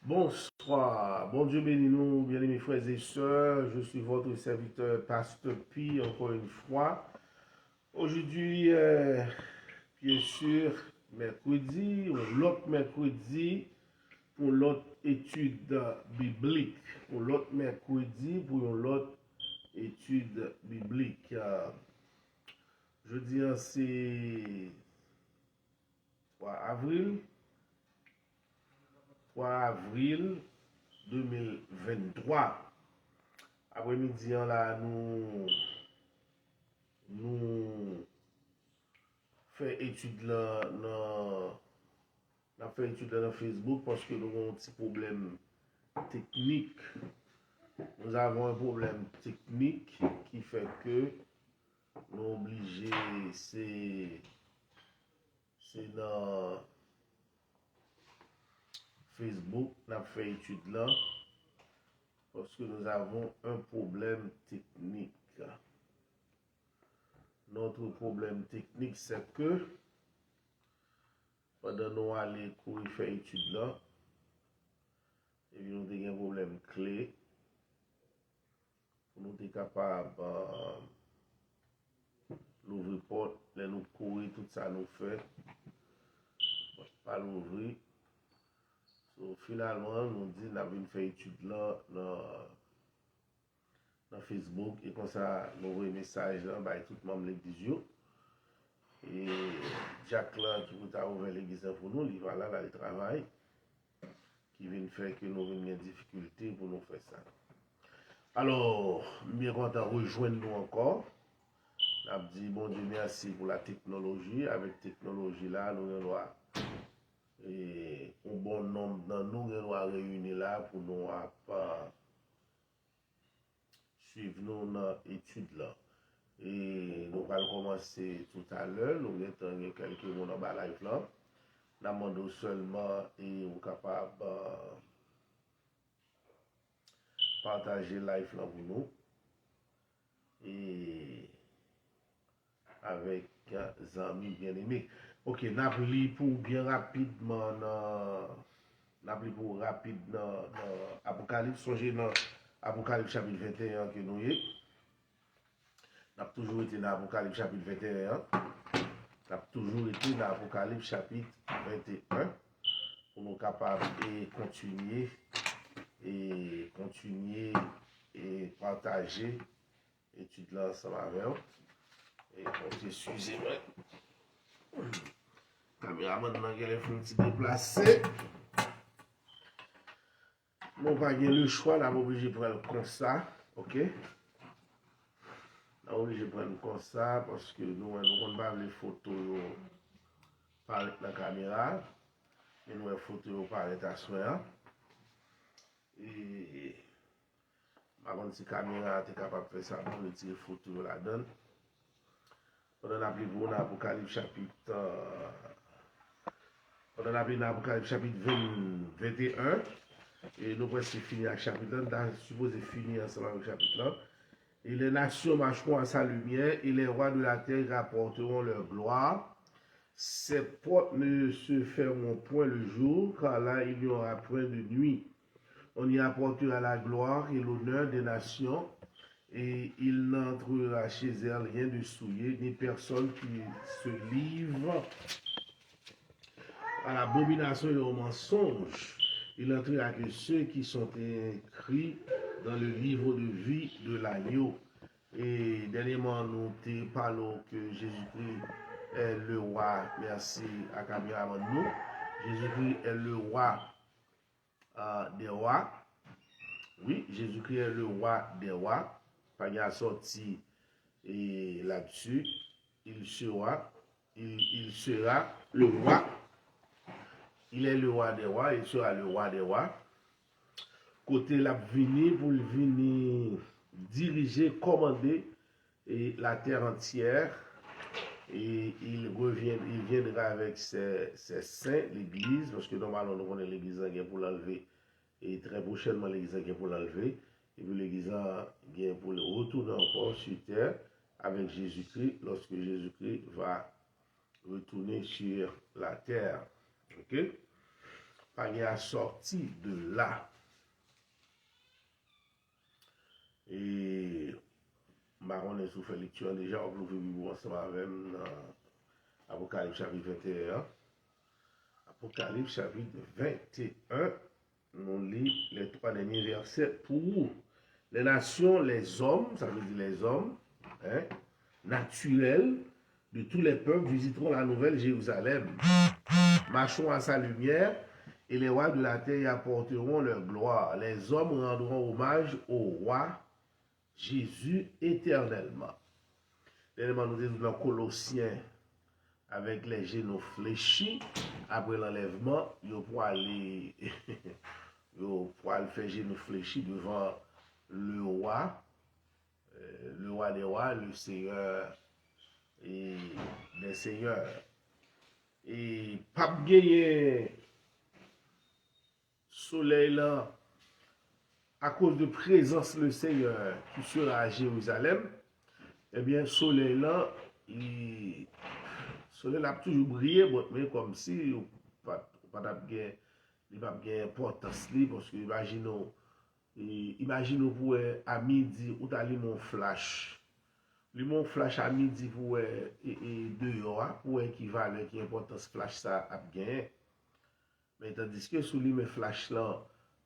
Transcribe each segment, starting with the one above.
Bonsoir, bon Dieu bénis nous, bien-aimés frères et sœurs. Je suis votre serviteur, Pasteur Pi, encore une fois. Aujourd'hui, bien sûr, mercredi, ou l'autre mercredi, pour l'autre étude biblique. Pour l'autre mercredi, pour l'autre étude biblique. Jeudi, c'est 3 avril. 3 avril 2023. Après-midi, là, nous faisons étude là, dans Facebook parce que nous avons un petit problème technique. Nous avons un problème technique qui fait que nous sommes obligés, c'est dans Facebook, nous avons fait étude là parce que nous avons un problème technique. Notre problème technique, c'est que pendant nous aller courir faire étude là, et puis nous avons un problème clé pour nous être capable l'ouvrir porte, nous courir tout ça nous fait, pas l'ouvrir. So, finalement, nous dit nous avons fait étude là dans Facebook et comme ça nous envoyons un message là, bah, tout le monde l'église. Et Jack là qui vous a ouvert l'église pour nous, il va là, il travaille, qui vient faire que nous avons des difficultés pour nous faire ça. Alors, bien content de rejoindre nous encore. On a dit bon Dieu merci pour la technologie. Avec la technologie là, nous allons et un bon nombre de nous allons réunir là pour nous suivre nos études là. Et nous allons commencer tout à l'heure. Nous avons quelques mots dans la live là. Nous demandons seulement et on est capable partager live là pour nous. Et avec des amis bien aimés. Ok, Napoli pour bien rapidement Napoli pour rapide dans Apocalypse, songez dans Apocalypse chapitre 21 que nous y. N'a toujours été dans Apocalypse chapitre 21. N'a toujours été dans Apocalypse chapitre 21 pour nous capables et continuer et partager étude là ensemble avec vous. Et excusez-moi. Caméraman maintenant qu'elle est un petit déplacé. Nous pas le choix, là, obligé de prendre comme ça, ok? Là, obligé de prendre comme ça parce que nous ne pas les photos par la caméra, mais nous les photos par l'état soin. Et par contre, si la caméra est capable de faire ça pour retirer photos là-dedans. Pendant la Bible, on a Apocalypse chapitre. Pendant la Bible, Apocalypse chapitre 21. Et nous presque fini avec le chapitre là. Nous sommes supposés finir ensemble avec le chapitre là. Et les nations marcheront à sa lumière, et les rois de la terre rapporteront leur gloire. Ces portes ne se fermeront point le jour, car là il n'y aura point de nuit. On y apportera la gloire et l'honneur des nations, et il n'entrera chez elles rien de souillé, ni personne qui se livre à l'abomination et au mensonge. Il n'entrera que ceux qui sont écrits dans le livre de vie de l'agneau. Et dernièrement, nous parlons que Jésus-Christ est le roi. Merci à caméraman nous. Jésus-Christ est le roi des rois. Oui, Jésus-Christ est le roi des rois. Pas y a sorti là-dessus. Il sera le roi. Il est le roi des rois, il sera le roi des rois. Côté la venir pour venir diriger, commander la terre entière. Et il viendra avec ses saints, l'église, parce que normalement nous connaissons l'église pour l'enlever. Et très prochainement l'église pour l'enlever. Et puis l'église pour le retourner encore sur terre avec Jésus-Christ lorsque Jésus-Christ va retourner sur la terre. Ok? pas à sortir de là. Et on est sous fait lecture déjà, on peut vivre ensemble avec Apocalypse chapitre 21. Apocalypse chapitre 21, nous lisons les 3 derniers versets pour les nations, les hommes, ça veut dire les hommes, hein, naturels de tous les peuples visiteront la nouvelle Jérusalem. Marchons à sa lumière et les rois de la terre y apporteront leur gloire. Les hommes rendront hommage au roi Jésus éternellement. Dernièrement, nous disons dans Colossiens avec les genoux fléchis après l'enlèvement, ils pourront aller faire genoux fléchis devant le roi des rois, le Seigneur et des seigneurs. Et pas gagner soleil là à cause de présence le Seigneur qui sera à Jérusalem. Eh bien, soleil là, soleil a toujours brillé, mais comme si pas il pas bien importance parce que imaginez pour à midi ou t'as mon flash. Mon flash à midi pour dehors pour équivalent qui importance flash ça a bien. Mais tandis que sous mes flash là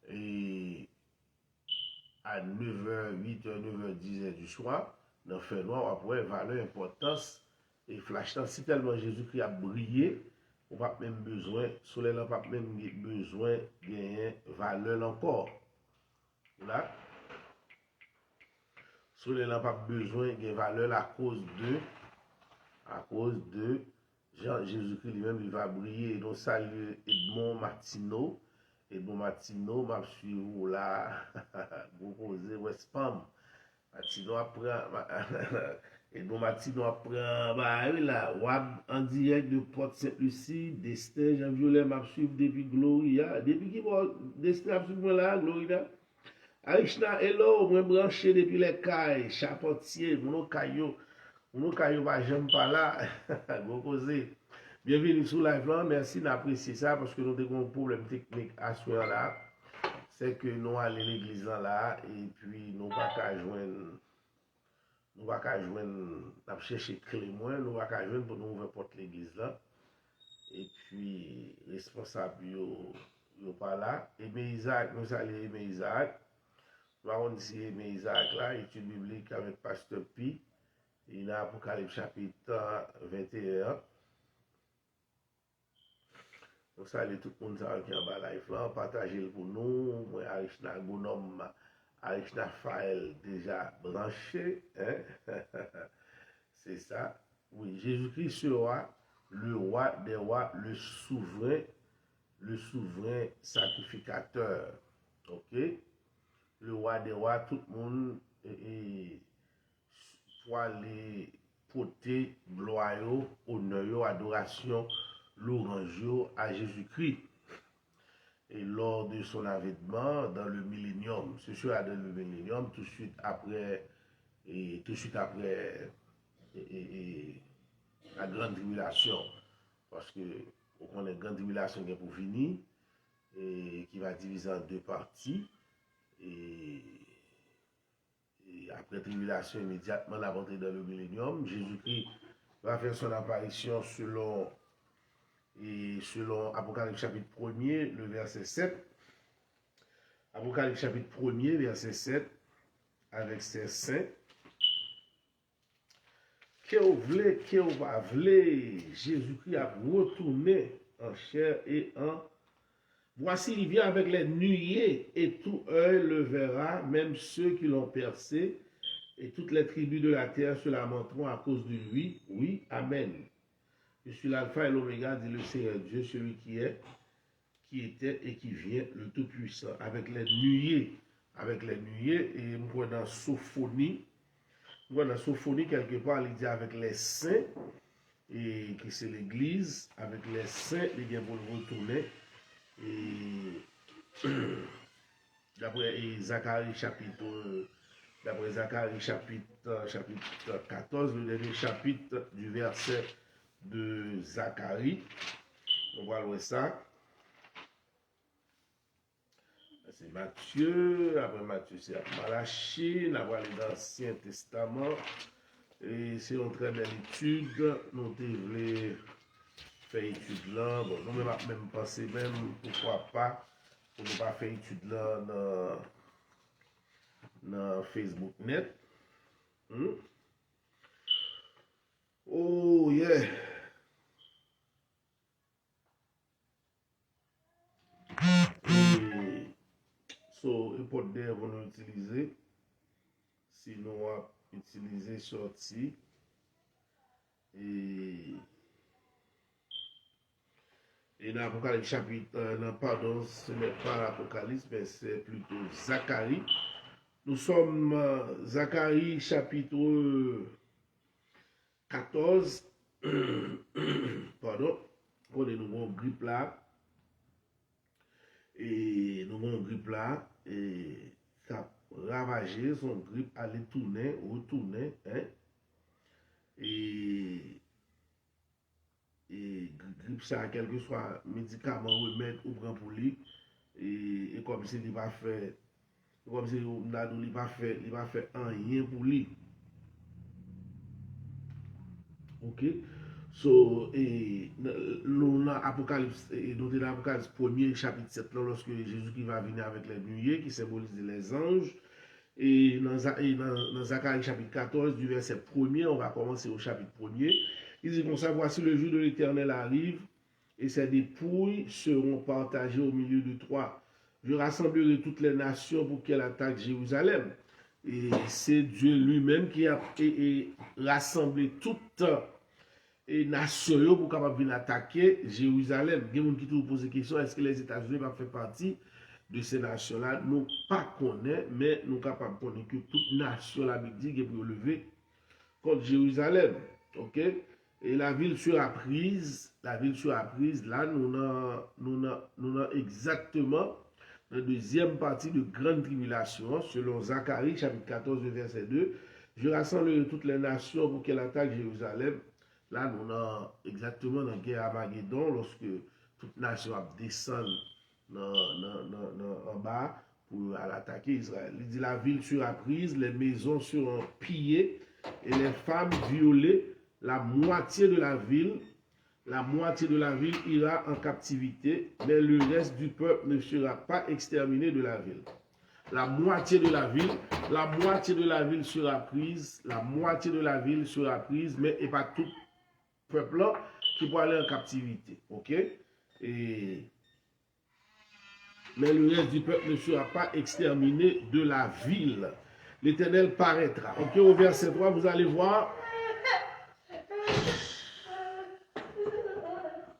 et à 9h, 8h, 9h, 10h du soir, dans le fait noir, après, valeur, importance, et flash là, si tellement Jésus-Christ a brillé, on n'a pas même besoin, soleil n'a pas même besoin de gagner valeur encore. Là, soleil n'a pas besoin de gagner valeur à cause de Jésus-Christ lui-même, il va briller. Donc, salut Edmond Martineau. Edmond Martineau, m'a suivi là, vous posez West Palm. Martineau apprend, Edmond Martineau apprend, bah oui là, Wab en direct de Port-Saint-Lucie, Destin, Jean-Violet, m'a suivi depuis Gloria. Depuis qui va, Destin a suivi là, Gloria. Arishna, hello, moi branché depuis les cailles, chapotier, mon caillou va jamais pas là, vous posez. Bienvenue sur live là, merci d'apprécier ça parce que nous avons un problème technique à ce là. C'est que nous allons à l'église là et puis nous pas qu'à joindre, nous chercher clé moins, nous pas qu'à joindre pour nous ouvrir porte l'église là. Et puis responsable yo pas là. Et bien Isaac, nous allons aimer Isaac. Nous allons ici aimer Isaac là, étude biblique avec Pasteur Pi. Il a Apocalypse chapitre 21. Donc ça, tout le monde qui est en bas live là, partagez pour nous. Moi, Arishna Bonhomme, Arishna Fael déjà branché. Hein? C'est ça. Oui, Jésus-Christ sera le roi des rois, le souverain sacrificateur. Ok? Le roi des rois, tout le monde pour aller porter gloire, honneur, adoration, louange à Jésus-Christ. Et lors de son avènement dans le millénium, ce sera dans le millénium, tout de suite après la grande tribulation. Parce que on a une grande tribulation qui est pour finir, et qui va diviser en 2 parties. Et après tribulation, immédiatement, la rentrée dans le millénium, Jésus-Christ va faire son apparition selon Apocalypse chapitre 1er, le verset 7. Apocalypse chapitre 1er, verset 7, avec ses saints. Que vous voulez, Jésus-Christ a retourné en chair et en. Voici, il vient avec les nuées, et tout œil le verra, même ceux qui l'ont percé, et toutes les tribus de la terre se lamenteront à cause de lui. Oui, Amen. Je suis l'alpha et l'oméga, dit le Seigneur Dieu, celui qui est, qui était et qui vient, le Tout-Puissant, avec les nuées, et moi dans Sophonie, quelque part, il dit avec les saints, et que c'est l'église, avec les saints, il vient pour le retourner. Et d'après Zacharie chapitre 14, le dernier chapitre du verset de Zacharie, on va voir ça. C'est Matthieu, après Matthieu, c'est Malachie, nous allons aller dans l'Ancien Testament. Et c'est une très belle étude. Nous devons faire étude là. Bon, nous même penser même, pourquoi pas, pour ne pas faire étude là dans Facebook Net. Oh yeah! Et, so, le pot d'air qu'on utiliser, si nous avons utilisé sorti, et dans l'Apocalypse chapitre, pardon, ce n'est pas l'Apocalypse, mais c'est plutôt Zacharie. Nous sommes Zacharie chapitre 14, pardon, on est nouveau grippe là, et nouveau grippe là, et ça ravagé, son grippe allait tourner, retourner, hein, et grippe ça, quel que soit médicament, remède ou prend pour lui, et comme si il va faire, comme si il va faire rien pour lui. Ok? So, nous dans Apocalypse, nous dans l'Apocalypse 1er, chapitre 7, là, lorsque Jésus qui va venir avec les nuées, qui symbolise les anges. Et dans Zacharie chapitre 14, du verset 1er, on va commencer au chapitre 1er. Il dit comme ça, voici le jour de l'Éternel arrive, et ses dépouilles seront partagées au milieu de toi. Je rassemblerai toutes les nations pour qu'elles attaquent Jérusalem. Et c'est Dieu lui-même qui a rassemblé toutes les nations pour capable venir attaquer Jérusalem. Il y a des gens qui posent la question, est-ce que les États-Unis vont faire partie de ces nations-là? Nous pas connaître, mais nous sommes capables de connaître que toute nation, la Bible dit, est pour lever contre Jérusalem. Ok? Et la ville sera prise, là, nous avons exactement la deuxième partie de grande tribulation, selon Zacharie, chapitre 14, verset 2. Je rassemble toutes les nations pour qu'elles attaquent Jérusalem. Là, nous avons exactement dans la guerre Armageddon, lorsque toute nation descend en bas pour attaquer Israël. Il dit la ville sera prise, les maisons seront pillées et les femmes violées. La moitié de la ville ira en captivité, mais le reste du peuple ne sera pas exterminé de la ville. La moitié de la ville sera prise, mais et pas tout peuple là qui pourra aller en captivité. Ok? Mais le reste du peuple ne sera pas exterminé de la ville. L'Éternel paraîtra. Ok, au verset 3, vous allez voir.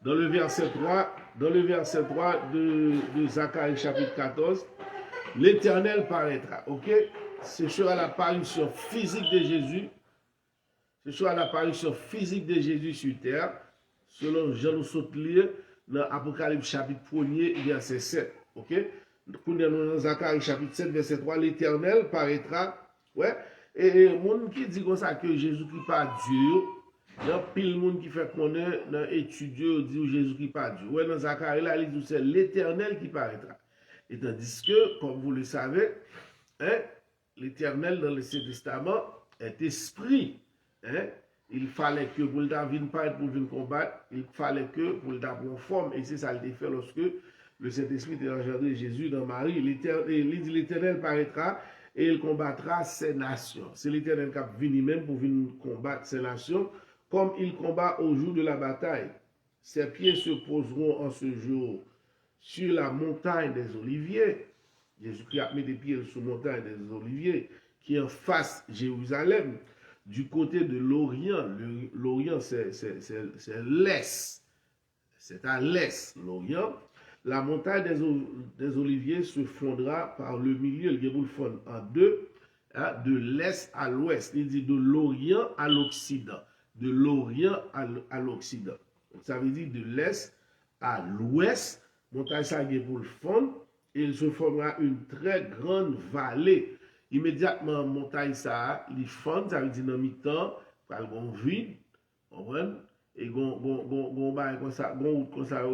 Dans le verset 3 de Zacharie chapitre 14, l'Éternel paraîtra. Ok? Ce sera l'apparition physique de Jésus. Ce sera l'apparition physique de Jésus sur terre, selon Jean nous saute lire dans Apocalypse chapitre 1er, verset 7. Ok? Dans Zacharie chapitre 7, verset 3, l'Éternel paraîtra. Ouais? Et monde qui dit comme ça que Jésus-Christ pas Dieu. Il y a pile de monde qui fait connaître dans étudier dit Jésus-Christ pas Dieu. Ouais, dans Zacharie là, il dit c'est l'Éternel qui paraîtra. Et tandis que, comme vous le savez, hein, l'Éternel dans l'Ancien Testament est esprit. Hein? Il fallait que pour le vienne pas pour venir combattre, il fallait que pour le prendre forme. Et c'est ça le fait lorsque le Saint-Esprit est engendré Jésus dans Marie. Il dit l'Éternel paraîtra et il combattra ces nations. C'est l'Éternel qui a venu même pour venir combattre ces nations, comme il combat au jour de la bataille. Ses pieds se poseront en ce jour sur la montagne des Oliviers. Jésus-Christ a mis des pieds sur la montagne des Oliviers, qui est en face Jérusalem. Du côté de l'Orient, l'Orient c'est l'Est, c'est à l'Est, l'Orient. La montagne des Oliviers se fondra par le milieu, il vous le fond en deux, hein, de l'Est à l'Ouest. Il dit de l'Orient à l'Occident. De l'Orient à l'Occident. Ça veut dire de l'Est à l'Ouest. Montagne ça vous le fond, et il se formera une très grande vallée. Immédiatement, montagne ça, il fond, ça veut dire dans mi-temps, il y a un vide, et il y a un route comme ça,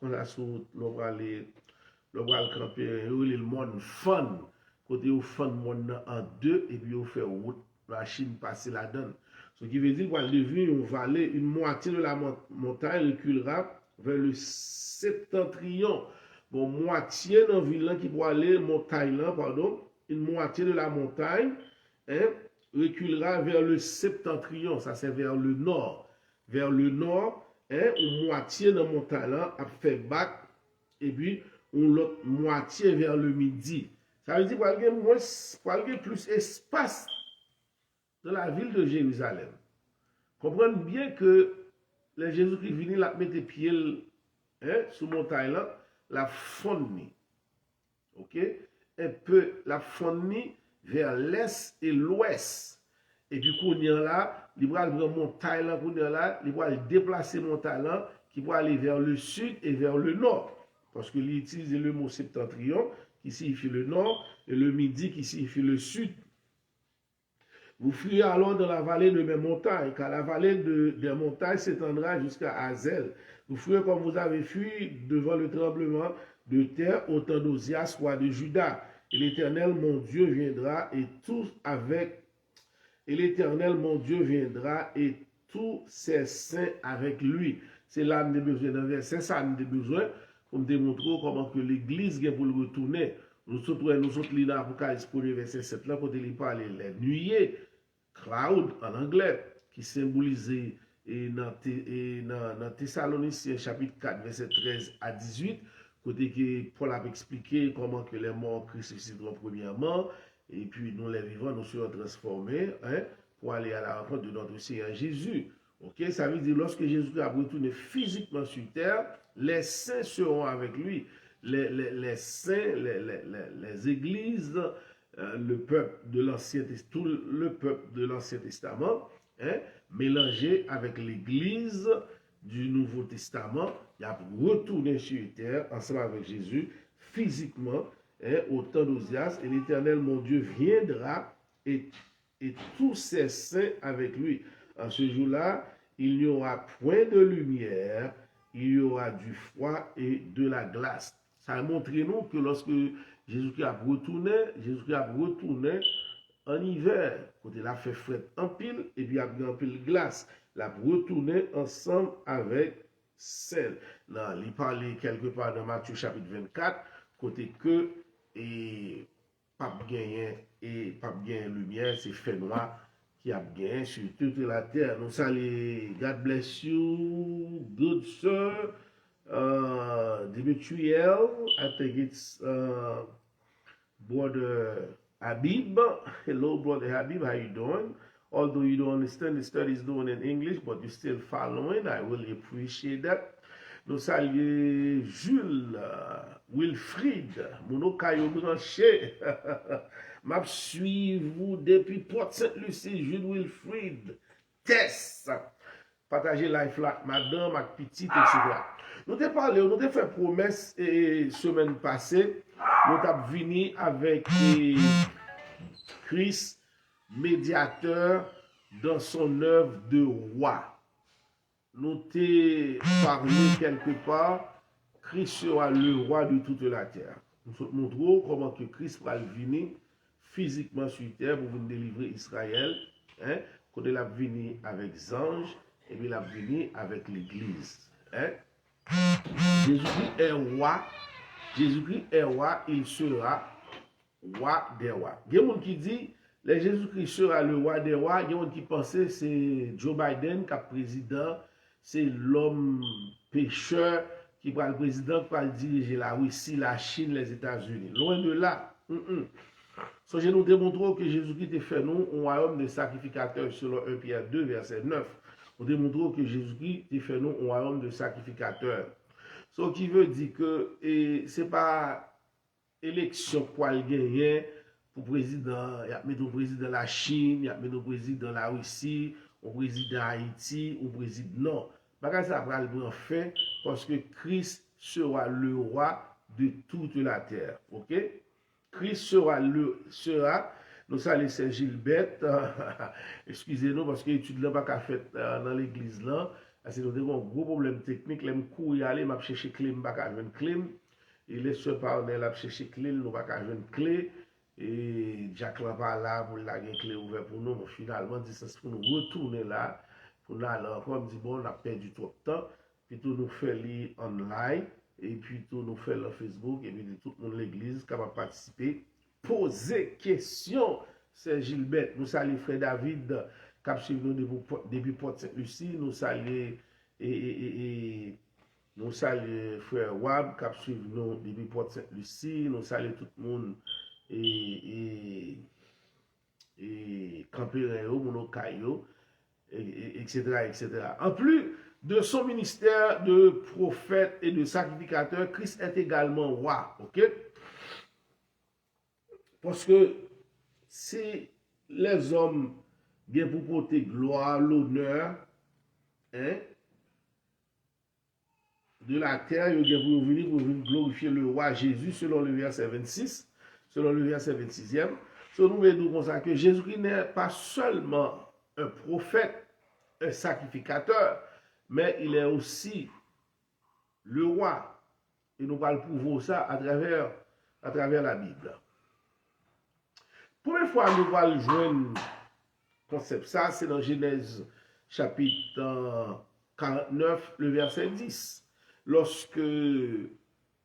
qu'on a sous le camper, le monde fun, côté au fun monde en deux, et puis on fait route, la Chine passer la donne. Ce qui veut dire qu'on devenir une vallée, une moitié de la montagne reculera vers le septentrion. Bon, moitié dans la ville qui pourra aller, montagne là, pardon, une moitié de la montagne, hein, reculera vers le septentrion, ça c'est vers le nord. Vers le nord, hein, une moitié de la montagne là a fait bac, et puis l'autre moitié vers le midi. Ça veut dire qu'il y a plus d'espace dans la ville de Jérusalem. Comprenez bien que les Jésus-Christ venu la mettre pied hein, sous montagne là, la fondni. OK? Un peu la fondni vers l'est et l'ouest. Et puis qu'on y a là, il va prendre montagne là, qu'on y a là, il va déplacer montagne là qui va aller vers le sud et vers le nord. Parce qu'il utilise le mot septentrion qui signifie le nord et le midi qui signifie le sud. Vous fuyez alors dans la vallée de mes montagnes, car la vallée des montagnes s'étendra jusqu'à Hazel. Vous fuyez comme vous avez fui devant le tremblement de terre au temps d'Osias, roi de Juda. Et l'Éternel, mon Dieu, viendra et tout avec. Et l'Éternel, mon Dieu, viendra et tous ses saints avec lui. C'est là que nous avons besoin d'un verset, ça nous avons besoin pour démontrer comment que l'Église est pour le retourner. Nous sommes là pour Apocalypse 1er verset 7 là, quand il parle les nuées. Cloud en anglais, qui symbolisait dans Thessaloniciens chapitre 4, verset 13 à 18, côté que Paul a expliqué comment que les morts ressusciteront premièrement, et puis nous les vivants, nous serons transformés hein, pour aller à la rencontre de notre Seigneur Jésus. Okay? Ça veut dire lorsque Jésus a retourné physiquement sur terre, les saints seront avec lui. Les saints, les églises, le peuple de l'Ancien Testament, tout le peuple de l'Ancien Testament, hein, mélangé avec l'Église du Nouveau Testament, il a retourné sur terre ensemble avec Jésus, physiquement, hein, au temps d'Osias, et l'Éternel, mon Dieu, viendra et tous ses saints avec lui. En ce jour-là, il n'y aura point de lumière, il y aura du froid et de la glace. Ça a montré nous que lorsque Jésus-Christ a retourné en hiver, quand il a fait fret en pile, et puis il a pris en pile glace. Il a retourné ensemble avec celle. Là, il parlait quelque part dans Matthieu chapitre 24, côté que, et pape gagné lumière, c'est fait noir qui a gagné sur toute la terre. Nous saluons, God bless you, good sir. Dimitriel, I think it's Brother Habib. Hello, Brother Habib, how you doing? Although you don't understand the studies doing in English, but you're still following, I really appreciate that. Nous saluons Jules, Wilfried, Monocayo Branché. M'a suivi depuis Port Saint-Lucie, Jules Wilfried. Tess. Partager life là, madame, ma petite, etc. Nous avons parlé, nous avons fait promesse semaine passée, nous avons venu avec Christ, médiateur dans son œuvre de roi. Nous avons parlé quelque part, Christ sera le roi de toute la terre. Nous montrons comment que Christ va venir physiquement sur terre pour venir délivrer Israël, hein, quand il a venu avec les anges, et puis il a venu avec l'église. Hein? Jésus-Christ est roi. Jésus-Christ est roi, il sera roi des rois. Il y a des gens qui disent, Jésus-Christ sera le roi des rois. Il y a des gens qui pensent que c'est Joe Biden qui est président, c'est l'homme pécheur qui va le président, qui va diriger la Russie, la Chine, les États-Unis. Loin de là. So, je nous démontre que Jésus-Christ a fait nous un royaume de sacrificateurs selon 1 Pierre 2, verset 9. Nous démontrons que Jésus-Christ a fait nous un royaume de sacrificateurs. Ce qui veut dire que ce n'est pas élection pour le gagner pour président, il y a mis le président de la Chine, il y a mis le président de la Russie, le président d'Haïti, le président non. Parce que ça va le fait parce que Christ sera le roi de toute la terre. OK? Christ sera nous saluons Saint Gilbert, excusez-nous parce que l'étude là pas fait dans l'église là, Parce que nous avons un gros problème technique. Les courir aller, m'a chercher clé, m'a pas une clé. Et les soeurs partenaires là chercher clé, nous pas une clé. Et Jack là pas là pour la clé ouverte pour nous. Finalement, dit ça pour nous retourner là. Pour nous aller encore, on dit bon, on a perdu trop de temps. Puis tout nous fait lire online. Et puis tout nous fait le Facebook. Et puis tout le monde l'église qui va participer. Poser question. C'est Gilbert. Nous saluons frère David qui a suivi nous depuis Port-Saint-Lucie. Nous saluons nous saluons frère Wab qui a suivi nous depuis Port-Saint-Lucie. Nous saluons tout le monde et Campéréo, Monocayo, etc., etc. En plus de son ministère de prophète et de sacrificateur, Christ est également roi. Ok? Parce que si les hommes viennent pour porter gloire, l'honneur, hein, de la terre, ils viennent pour venir glorifier le roi Jésus selon le verset 26, selon le verset 26e. So, nous voyons comme ça que Jésus-Christ n'est pas seulement un prophète, un sacrificateur, mais il est aussi le roi. Et nous parlons pour ça à travers la Bible. Première fois nous allons joindre concept ça, c'est dans Genèse chapitre 49, le verset 10. Lorsque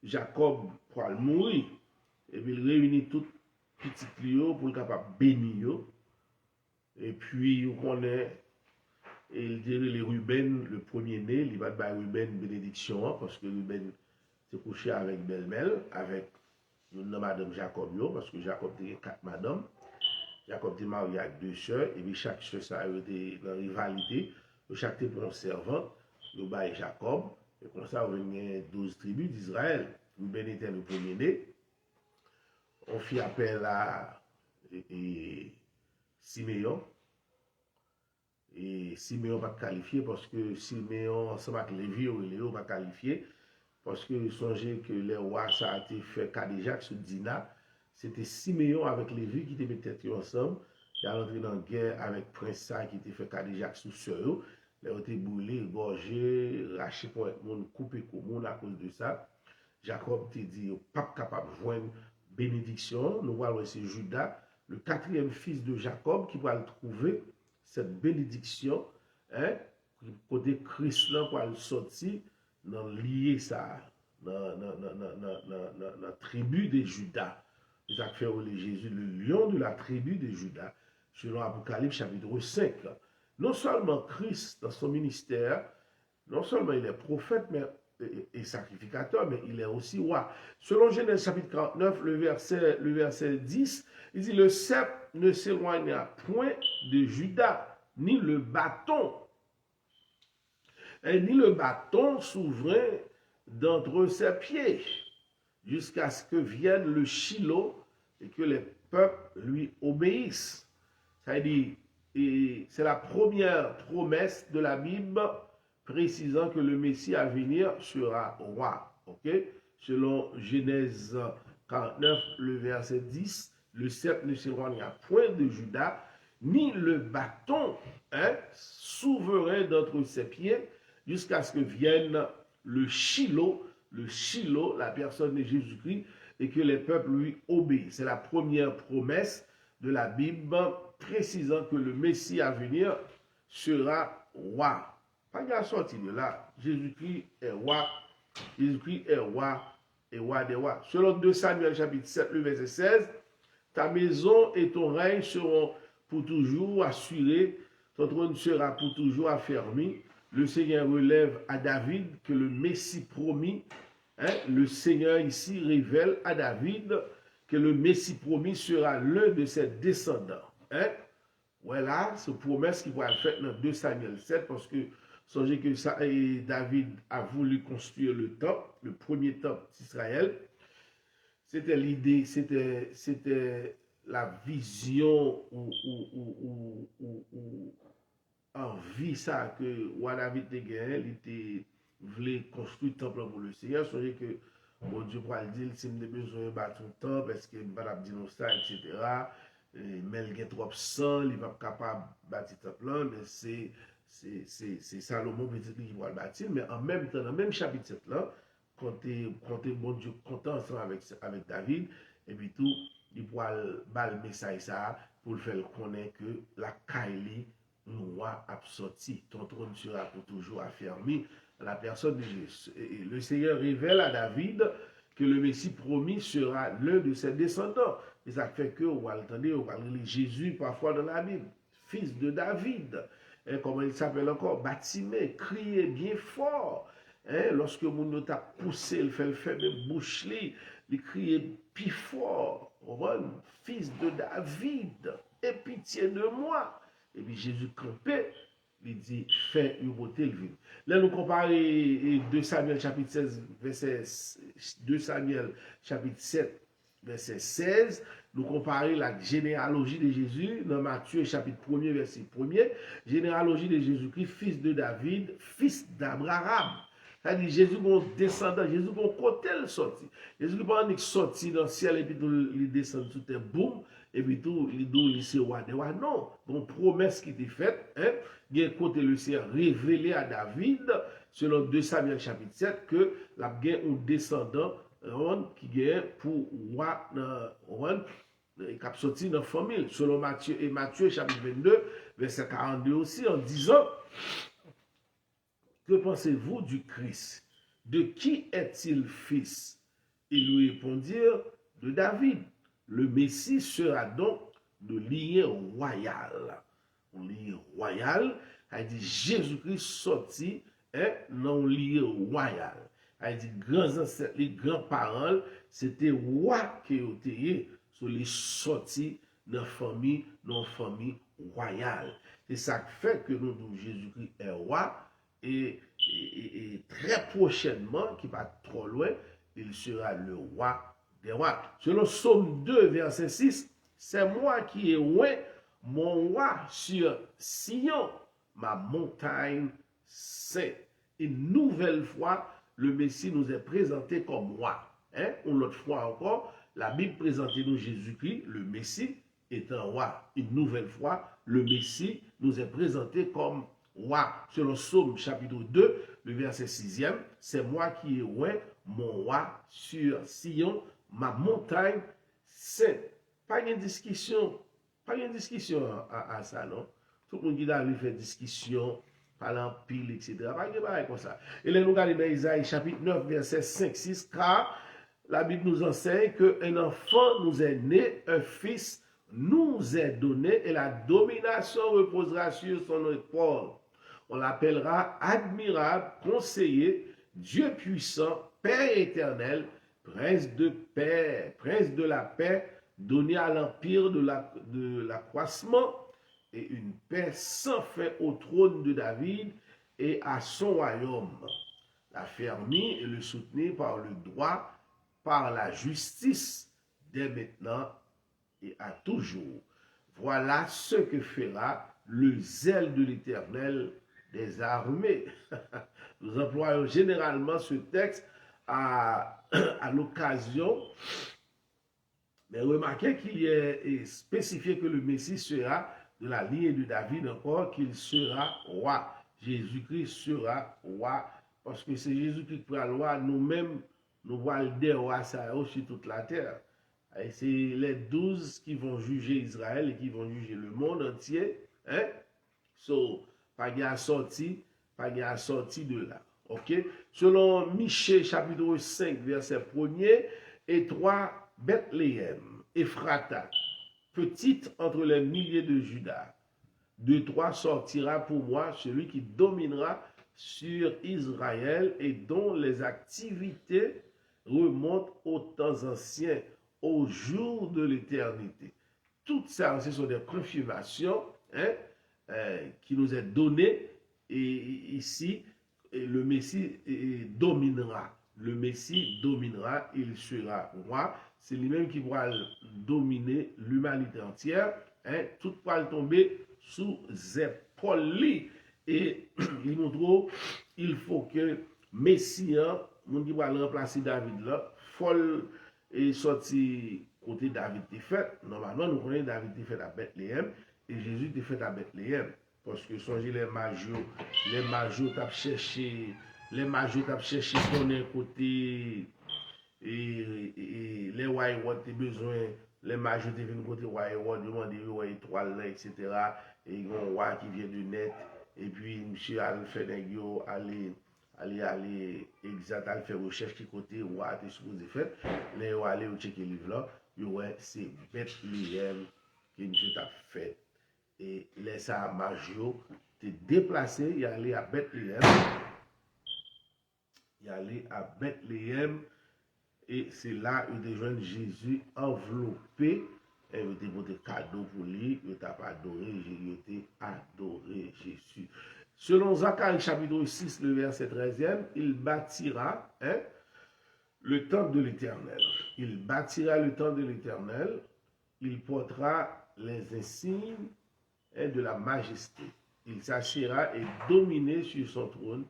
Jacob va mourir, et puis il réunit tout petit clio pour le capable bénir. Et puis, on connaît, il dirait les Ruben, le premier-né, il va faire Ruben bénédiction, parce que Ruben s'est couché avec Belmel, avec une madame Jacob, parce que Jacob était 4 madames. Jacob était marié avec 2 sœurs, et puis chaque sœur ça a été dans la rivalité. Chaque était pour un servant, le bail Jacob, et comme ça, on a 12 tribus d'Israël. Ruben était le premier-né. On fit appel à Siméon. Et Siméon pas qualifié parce que Siméon, ensemble avec Lévi, Léo pas qualifié. Parce que songez que les rois, ça a été fait Kadéjac sur Dina. C'était Siméon avec Lévi qui étaient peut-être ensemble. Qui a entré dans la guerre avec Prince Sa qui était fait Kadéjac sur Sœur. Ils ont été brûlés, égorgés, rachés pour être monde, coupé comme à cause de ça. Jacob te dit, pas capable de joindre bénédiction. Nous voyons c'est Judas, le 4e fils de Jacob, qui va trouver cette bénédiction, hein, côté Christ là pour le sortir, dans lier ça, dans la tribu de Judas. C'est ça que fait Jésus, le lion de la tribu de Judas, selon Apocalypse chapitre 5. Non seulement Christ, dans son ministère, non seulement il est prophète, mais et sacrificateur, mais il est aussi roi. Selon Genèse chapitre 49, le verset 10, il dit, le sceptre ne s'éloigna point de Judas, ni le bâton souverain d'entre ses pieds, jusqu'à ce que vienne le Shiloh et que les peuples lui obéissent. Ça dit, c'est la première promesse de la Bible précisant que le Messie à venir sera roi. Ok? Selon Genèse 49, le verset 10, le sceptre ne s'éloignera point de Judas, ni le bâton, hein, souverain d'entre ses pieds, jusqu'à ce que vienne le Shiloh, la personne de Jésus-Christ, et que les peuples lui obéissent. C'est la première promesse de la Bible précisant que le Messie à venir sera roi. Pas qu'à sortir de là, Jésus-Christ est roi, Jésus-Christ est roi et roi des rois. Selon 2 Samuel chapitre 7, le verset 16, ta maison et ton règne seront pour toujours assurés, ton trône sera pour toujours affermi. Le Seigneur relève à David que le Messie promis, hein, le Seigneur ici révèle à David que le Messie promis sera l'un de ses descendants. Hein? Voilà, c'est une promesse qui va être faite dans 2 Samuel 7, parce que songez que David a voulu construire le temple, le premier temple d'Israël. C'était l'idée, c'était la vision ou envie ça que roi David te gagné, il voulait construire le temple pour le Seigneur. Songez que bon Dieu pour le dire, si nous avons besoin de battre un temple, est-ce que nous avons dit ça, etc. Mais il y a trop de sang, il n'est pas capable de bâtir le temple, mais c'est c'est Salomon petit qui va le bâtir, mais en même temps, dans le même chapitre 7 là, quand bon Dieu content ensemble avec David, et puis tout, il pourra le message ça pour le faire connaître que la Kaili nous a sorti. Ton trône sera pour toujours affermi dans la personne de Jésus. Et le Seigneur révèle à David que le Messie promis sera l'un de ses descendants. Et ça fait que, on va l'entendre, Jésus parfois dans la Bible, fils de David. Et comment il s'appelle encore? Baptisé, crier bien fort. Lorsque mon t'a poussé, il fait même bouche, il criait plus fort. Fils de David, aie pitié de moi. Et puis Jésus campait, il dit, fais une beauté le vide. Là, nous comparons 2 Samuel chapitre 16, verset 2 Samuel chapitre 7, verset 16. Nous comparons la généalogie de Jésus dans Matthieu chapitre 1er, verset 1er. Généalogie de Jésus-Christ, fils de David, fils d'Abraham. C'est-à-dire Jésus est descendant, Jésus est côté le sorti. Jésus n'est pas sorti dans le ciel et puis il descend sous terre, boum, et puis tout, il dit, c'est roi de roi. Non, une promesse qui était faite, il y a côté le ciel révélé à David, selon 2 Samuel chapitre 7, que la guerre un descendant qui est pour roi, qui a sorti dans la famille, selon Matthieu chapitre 22, verset 42 aussi, en disant, que pensez-vous du Christ? De qui est-il fils? Ils lui répondirent, de David. Le Messie sera donc de lignée royale. Une lignée royale, elle dit Jésus-Christ sorti dans une lignée royale. Elle dit grands ancêtres, les grands-parents, c'était roi qui était sur les sortis dans la famille royale. C'est ça qui fait que nous disons Jésus-Christ est roi. Et très prochainement, qui va trop loin, il sera le roi des rois. Selon Psaume 2, verset 6, c'est moi qui ai oint mon roi sur Sion, ma montagne sainte. Une nouvelle fois, le Messie nous est présenté comme roi. Une autre fois encore, la Bible présente nous Jésus-Christ, le Messie, est un roi. Une nouvelle fois, le Messie nous est présenté comme roi. Selon Psaume chapitre 2, le verset 6e, c'est moi qui ai oint mon roi sur Sion, ma montagne sainte. Pas de discussion à ça, non? Tout le monde qui a lui fait discussion, parlant pile, etc. Pas de comme ça. Et là, nous regardons dans Isaïe chapitre 9, verset 5-6, car la Bible nous enseigne qu'un enfant nous est né, un fils nous est donné, et la domination reposera sur son épaule. On l'appellera admirable, conseiller, Dieu puissant, Père éternel, prince de paix, prince de la paix, donné à l'empire de l'accroissement et une paix sans fin au trône de David et à son royaume. L'affermir et le soutenir par le droit, par la justice, dès maintenant et à toujours. Voilà ce que fera le zèle de l'Éternel des armées. Nous employons généralement ce texte à l'occasion, mais remarquez qu'il est spécifié que le Messie sera de la lignée de David encore, qu'il sera roi. Jésus-Christ sera roi, parce que c'est Jésus-Christ qui prend le roi, nous-mêmes, nous voyons des rois sur toute la terre. Et c'est les 12 qui vont juger Israël et qui vont juger le monde entier. Pas de sortie de là. Ok? Selon Michée, chapitre 5, verset 1er et 3, Bethléem, Ephrata, petite entre les milliers de Juda. De toi sortira pour moi celui qui dominera sur Israël et dont les activités remontent aux temps anciens, au jour de l'éternité. Tout ça, ce sont des confirmations qui nous est données. Et ici, le Messie dominera. Le Messie dominera, il sera roi. C'est lui-même qui va dominer l'humanité entière. Tout va tomber sous épaules. Et il nous trouve, il faut que Messie, mon qui va remplacer David là, folle et sorti côté David est fait. Normalement, nous connaissons David est fait à Bethléem et Jésus est fait à Bethléem. Parce que songez les majos tap cherché, qu'on est côté, et les Wayward ont besoin, les majos te viennent côté Wayward, demander ouais, étoile, etc. Et il y a un roi qui vient du net, et puis monsieur a fait des yo, aller exact, aller faire recherche qui côté roi te supposé faire, les yo aller checker le livre là, yo ouais, c'est Bethléem que monsieur t'a fait. Et les Amagio te déplacé, il allé à Bethléem. Il allé à Bethléem et c'est là où il rejoint Jésus enveloppé. Et il était pour des cadeaux pour lui, il t'a adoré Jésus. Selon Zacharie chapitre 6, le verset 13e, il bâtira le temple de l'Éternel. Il bâtira le temple de l'Éternel, il portera les insignes de la majesté. Il s'assiera et dominera sur son trône.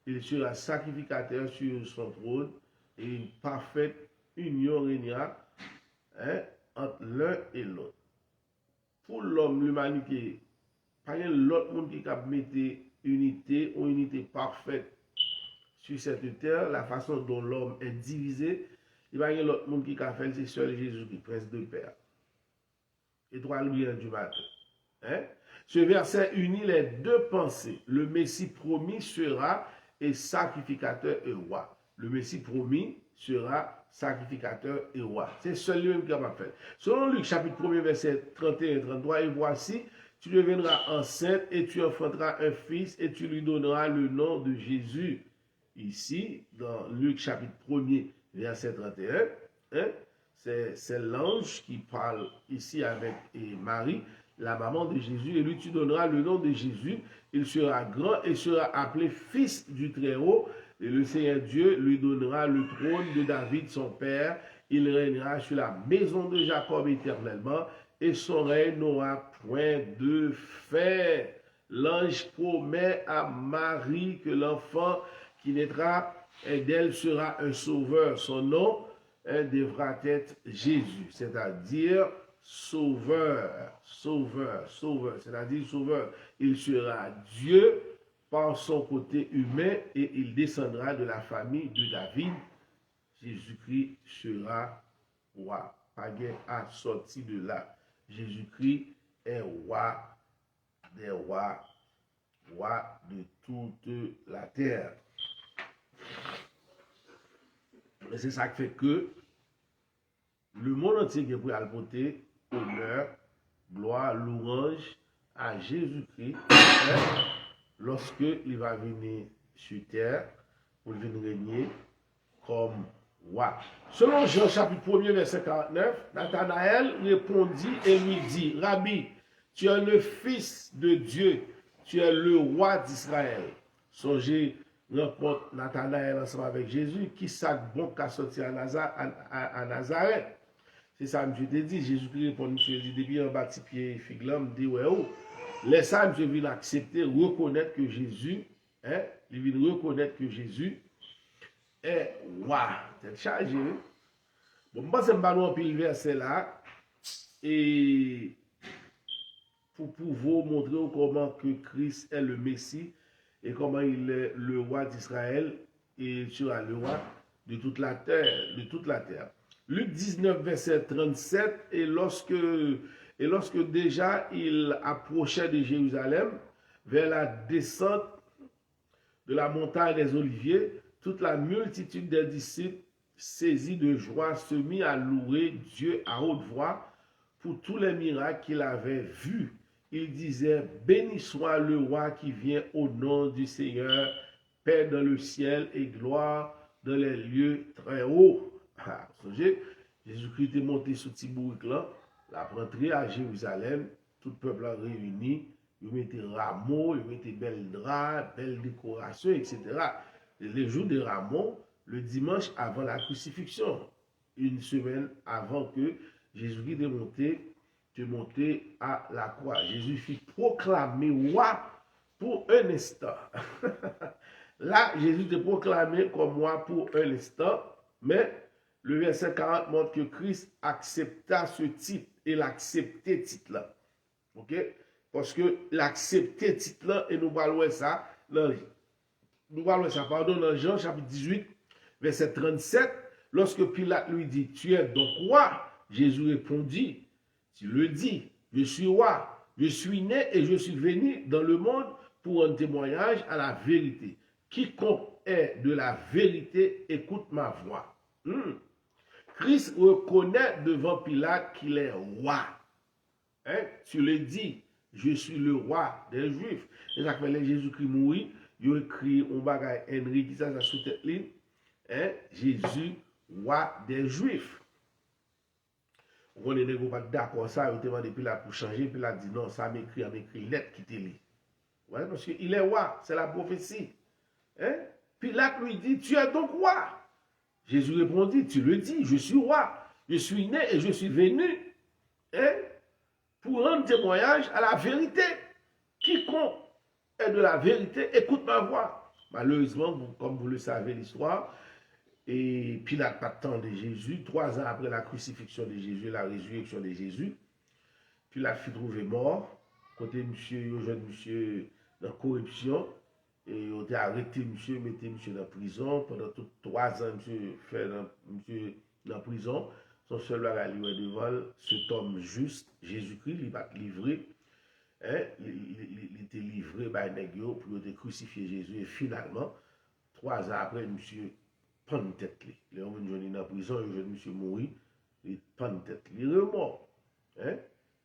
Il sera sacrificateur sur son trône et une parfaite union régnera entre l'un et l'autre. Pour l'homme, l'humanité, pas l'autre monde qui a mis unité ou unité parfaite sur cette terre, la façon dont l'homme est divisé, il n'y a pas l'autre monde qui a fait, c'est seul Jésus qui prince de Père. Étoile brillante du matin. Ce verset unit les deux pensées. Le Messie promis sera et sacrificateur et roi. Le Messie promis sera sacrificateur et roi. C'est seul lui-même qui a fait. Selon Luc chapitre 1 verset 31 et 33, et voici, tu deviendras enceinte et tu enfanteras un fils et tu lui donneras le nom de Jésus. Ici, dans Luc chapitre 1 verset 31, c'est l'ange qui parle ici avec Marie, la maman de Jésus, et lui tu donneras le nom de Jésus. Il sera grand et sera appelé fils du Très-Haut, et le Seigneur Dieu lui donnera le trône de David son père. Il régnera sur la maison de Jacob éternellement, et son règne n'aura point de fin. L'ange promet à Marie que l'enfant qui naîtra d'elle sera un sauveur. Son nom devra être Jésus, c'est-à-dire sauveur, c'est-à-dire sauveur. Il sera Dieu par son côté humain et il descendra de la famille de David. Jésus-Christ sera roi. Pas à sortir de là. Jésus-Christ est roi des rois, roi de toute la terre. Et c'est ça qui fait que le monde entier est prêt à porter honneur, gloire, louange à Jésus-Christ lorsqu'il va venir sur terre pour venir régner comme roi. Selon Jean chapitre 1 verset 49, Nathanaël répondit et lui dit, Rabbi, tu es le fils de Dieu, tu es le roi d'Israël. Songez, rencontre Nathanaël ensemble avec Jésus, qui sac bon qu'a sorti à Nazareth. C'est ça, je te dis, Jésus-Christ répond, monsieur, dit, depuis un bâti pied figlam, dit, ouais, oh, laisse ça, monsieur, vient accepter, reconnaître que Jésus, il vient reconnaître que Jésus est roi. C'est chargé. Bon, moi, c'est un un pile verset là, et pour pouvoir montrer comment que Christ est le Messie, et comment il est le roi d'Israël, et il sera le roi de toute la terre. Luc 19, verset 37, et lorsque déjà il approchait de Jérusalem, vers la descente de la montagne des Oliviers, toute la multitude des disciples, saisis de joie, se mit à louer Dieu à haute voix pour tous les miracles qu'il avait vus. Il disait, béni soit le roi qui vient au nom du Seigneur, paix dans le ciel et gloire dans les lieux très hauts. Jésus-Christ est monté sur Tibouric là, la rentrée à Jérusalem, tout le peuple a réuni, il mettait rameaux, il mettait belles draps, belles décorations, etc. Les jours de rameaux, le dimanche avant la crucifixion, une semaine avant que Jésus-Christ est monté à la croix. Jésus fut proclamé roi pour un instant. Là, Jésus est proclamé comme roi pour un instant, mais le verset 40 montre que Christ accepta ce titre et l'acceptait titre là. Ok? Parce que l'accepter titre là, et nous parlons ça, dans, dans Jean chapitre 18, verset 37, lorsque Pilate lui dit, tu es donc roi, Jésus répondit, tu le dis, je suis roi, je suis né et je suis venu dans le monde pour un témoignage à la vérité. Quiconque est de la vérité, écoute ma voix. Christ reconnaît devant Pilate qu'il est roi. Hein? Tu le dis, je suis le roi des Juifs. Et ça fait Jésus-Christ mourir, il a écrit un bagage Henry qui ça sous tête ligne. Hein? Jésus, roi des Juifs. On est pas d'accord ça, il demandé Pilate pour changer, puis il a dit non, ça m'écrit lettre qui te lit. Ouais, parce qu'il est roi, c'est la prophétie. Hein? Pilate lui dit, tu es donc roi. Jésus répondit, tu le dis, je suis roi, je suis né et je suis venu hein, pour rendre témoignage à la vérité. Quiconque est de la vérité, écoute ma voix. Malheureusement, comme vous le savez l'histoire, et Pilate pas tant de Jésus, 3 ans après la crucifixion de Jésus, la résurrection de Jésus, Pilate fut trouvé mort, côté monsieur, jeune monsieur, dans la corruption, et on a arrêté monsieur, mettez monsieur dans la prison, pendant tout 3 ans, monsieur fait monsieur dans la prison, son seul bagage devant cet homme juste, Jésus-Christ, il va livrer, hein, il était livré par Négio pour crucifier Jésus, et finalement, 3 ans après, monsieur prend une tête. Les hommes sont dans la prison, et monsieur mourir, il prend une tête. Il est mort. Hein?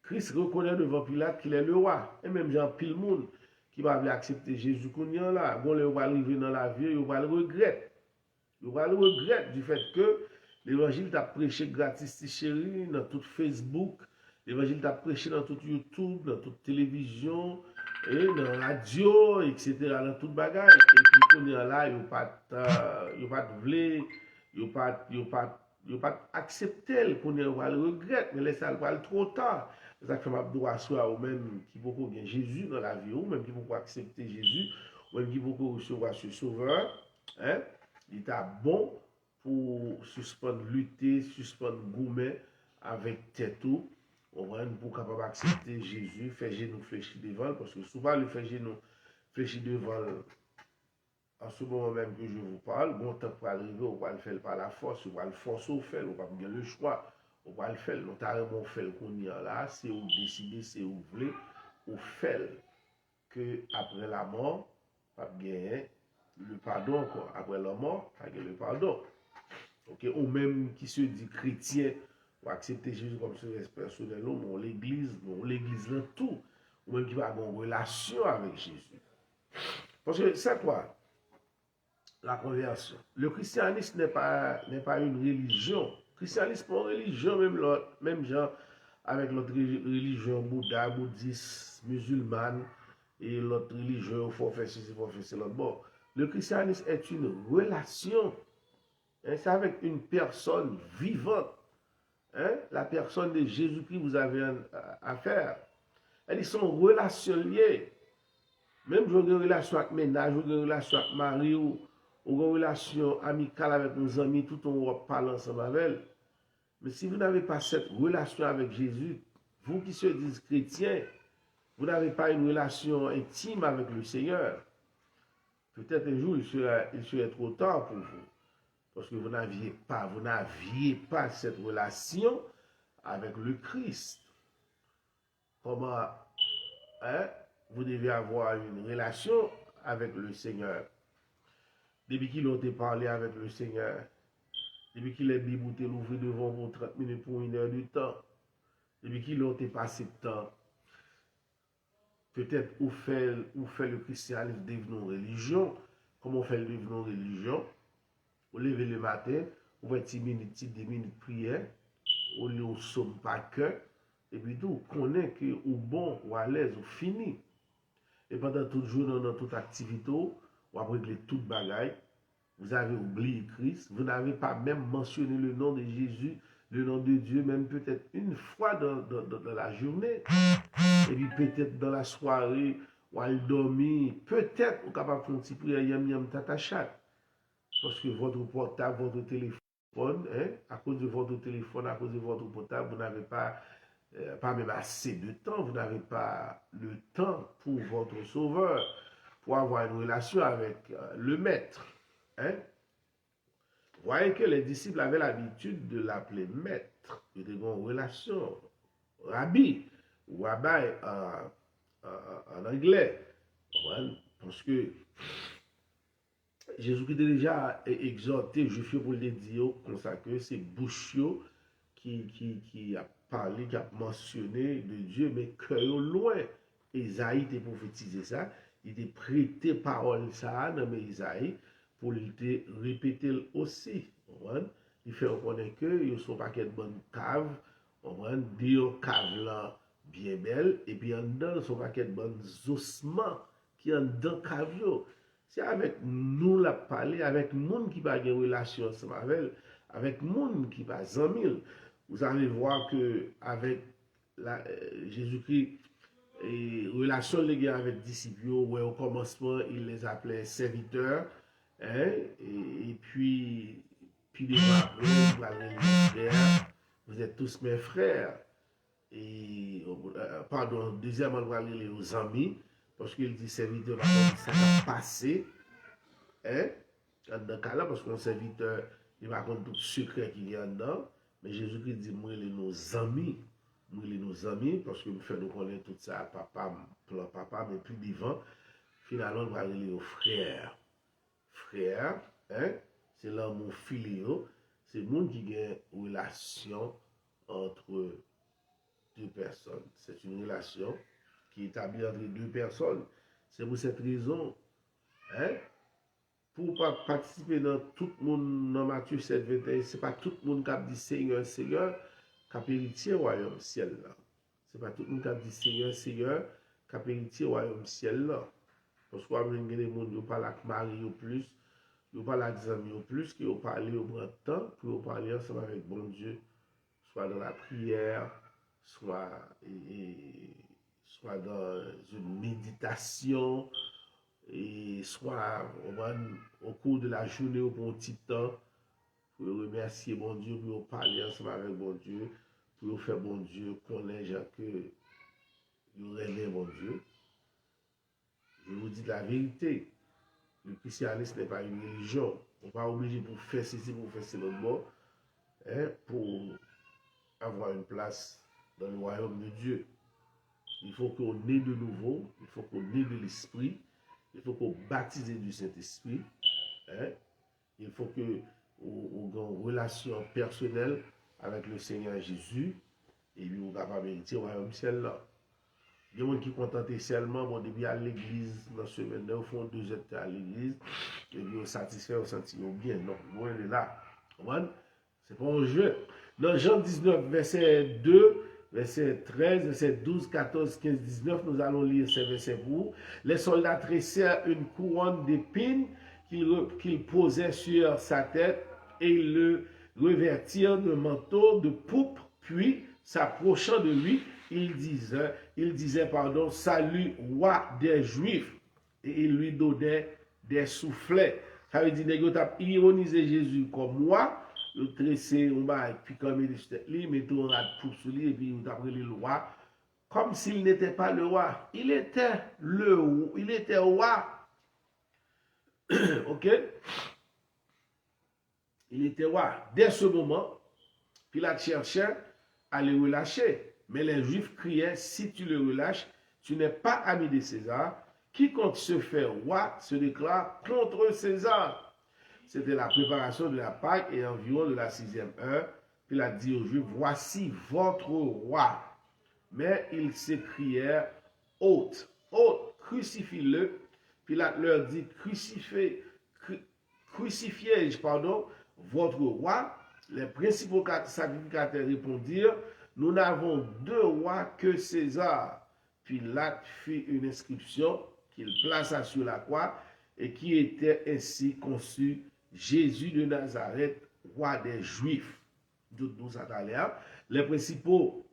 Christ reconnaît devant Pilate qu'il est le roi. Et même Jean pile monde qui va accepter Jésus qu'on y a là. Bon, il va arriver dans la vie, il va le regretter. Il va le regretter du fait que l'évangile t'a prêché gratis, chéri, dans tout Facebook. L'évangile t'a prêché dans tout YouTube, dans toute télévision, et dans la radio, etc. Dans toute bagage. Et puis, qu'on est là, il n'y a pas de vle, il n'y a pas accepté, qu'on est le regret, mais laissez le trop tard. C'est ça que je m'abdoue à soi, ou même qui peut bien Jésus dans la vie, ou même qui peut accepter Jésus, ou même qui peut recevoir ce sauveur. Hein? Il est bon pour suspendre lutter, suspendre gourmet avec tête tout. On va pour capable accepter Jésus, faire genou fléchir devant, parce que souvent le faire genou fléchir devant, en ce moment même que je vous parle, bon temps pour arriver, on va le faire par la force, on va le forcer au faire, on va bien le choix, on va le faire, notamment faire qu'on y a là, c'est où décider, c'est où vous voulez, on fait que après la mort, pas bien le pardon encore, après la mort, pas le pardon. Ok, ou même qui se dit chrétien, ou accepter Jésus comme son personnel, ou l'église dans tout, ou même qui va avoir une relation avec Jésus. Parce que c'est quoi la conversion? Le christianisme n'est pas une religion. Le christianisme n'est pas une religion, même genre avec l'autre religion, Bouddha, bouddhiste, musulmane, et l'autre religion, il faut faire ceci, il faut faire cela. Bon, le christianisme est une relation. Hein, c'est avec une personne vivante. Hein, la personne de Jésus-Christ, vous avez affaire. Elles sont relationnelles. Même si vous avez une relation avec ménage, vous avez une relation avec mari, ou une relation amicale avec nos amis, tout le monde parle ensemble avec elle. Mais si vous n'avez pas cette relation avec Jésus, vous qui se dites chrétiens, vous n'avez pas une relation intime avec le Seigneur. Peut-être un jour, il serait trop tard pour vous. Parce que vous n'aviez pas cette relation avec le Christ. Comment hein, vous devez avoir une relation avec le Seigneur. Depuis qu'il a parlé avec le Seigneur, depuis qu'il est Bible ouvert devant vous 30 minutes pour 1 heure de temps, depuis qu'il a passé de temps, peut-être où fait le christianisme devenir une religion, comment on fait le devenir une religion, vous levez le matin, vous faites 10 minutes, 10 minutes de prière, vous ne au somme pas cœur, et puis tout, vous connaissez que vous bon, ou à l'aise, ou fini. Et pendant tout le jour, dans toute activité, vous avez réglé toute bagaille, vous avez oublié Christ, vous n'avez pas même mentionné le nom de Jésus, le nom de Dieu, même peut-être une fois dans la journée, et puis peut-être dans la soirée, ou à dormir, peut-être vous êtes capable de faire un petit prière, yam tatachat. Parce que votre portable, votre téléphone, hein, à cause de votre téléphone, à cause de votre portable, vous n'avez pas pas même assez de temps, vous n'avez pas le temps pour votre sauveur, pour avoir une relation avec le maître. Hein? Vous voyez que les disciples avaient l'habitude de l'appeler maître, ils étaient en relation, rabbi, ou rabbi en anglais. Ouais, parce que Jésus-Christ a déjà exhorté les Juifs pour le dire comme ça que c'est Bouchio qui a parlé, qui a mentionné de Dieu, mais cœur loin. Isaïe était prophétisé ça, il était prêté parole ça dans Isaïe pour lui répéter aussi. Il fait reconnaître que il sont pas qu'une bonne cave, on dire cave là bien belle et puis en dedans sont pas qu'une bonne ossements qui en dedans cave yo. C'est avec nous la parler, avec monde qui pas une relation ensemble avec monde qui pas 100 000. Vous allez voir que avec Jésus-Christ et relation les gars avec disciples, ouais, au commencement, il les appelait serviteurs, hein, puis les frères, vous êtes tous mes frères. Et, pardon, deuxièmement, on va aller aux amis, parce qu'il dit serviteur, ça va passer, hein, dans ce cas-là, parce qu'on serviteur, il va raconter tout secret qu'il y a dedans, mais Jésus-Christ dit, moi, il est nos amis. Nous, les nos amis, parce que nous faisons connaître tout ça, papa, plan papa, mais plus vivant, finalement, nous allons aller aux frères. Frères, hein, c'est là mon filéo, c'est le monde qui a une relation entre deux personnes. C'est une relation qui est établie entre deux personnes. C'est pour cette raison, hein, pour participer dans tout le monde, dans Matthieu 7, 21, ce n'est pas tout le monde qui a dit Seigneur, Seigneur, qui a héritier royaume ciel là. Ce n'est pas tout le monde qui a dit Seigneur, Seigneur, qui a héritier royaume ciel là. Parce qu'on a des gens qui parlent avec Marie au plus, ils parlent avec les amis au plus, qui ont parlé au grand temps, pour parler ensemble avec bon Dieu, soit dans la prière, soit dans une méditation, et soit au cours de la journée ou pour un petit temps, pour remercier bon Dieu, pour parler ensemble avec bon Dieu, pour faire bon Dieu connaître que nous rêvons bon Dieu. Je vous dis la vérité, le christianisme n'est pas une religion. On n'est pas obligé pour faire ceci, pour faire cela, hein, pour avoir une place dans le royaume de Dieu. Il faut qu'on ait de nouveau, il faut qu'on ait de l'esprit, il faut qu'on baptise du Saint-Esprit, hein. Il faut que on ait une relation personnelle avec le Seigneur Jésus, et puis on est capable de hériter au royaume ciel là. Il y a des gens qui sont contentés seulement, bon, depuis à l'église, dans ce semaine, au fond 2 heures à l'église, et puis on satisfait, on sentit bien. Non, bon, elle est là. C'est pas un jeu. Dans Jean 19, verset 2, verset 13, verset 12, 14, 15, 19, nous allons lire ces versets pour vous. Les soldats tressèrent une couronne d'épines qu'ils posaient sur sa tête et ils le revêtirent de manteau de pourpre, puis, s'approchant de lui, il disait, salut, roi des Juifs. Et il lui donnait des soufflets. Ça veut dire que tu as ironisé Jésus comme moi, le tressé, puis comme il était, il mettait un rat pour sous lui, et puis il a pris le roi, comme s'il n'était pas le roi. Il était roi. Ok? Il était roi. Dès ce moment, Pilate cherchait à le relâcher. Mais les Juifs criaient, si tu le relâches, tu n'es pas ami de César. Quiconque se fait roi se déclare contre César. C'était la préparation de la Pâque et environ de la 6e heure. Pilate dit aux Juifs, voici votre roi. Mais ils s'écrièrent, ôte, crucifie-le. Pilate leur dit, crucifiez-je, votre roi. Les principaux sacrificateurs répondirent, nous n'avons de roi que César. Pilate fit une inscription qu'il plaça sur la croix et qui était ainsi conçu, Jésus de Nazareth, roi des Juifs. Les principaux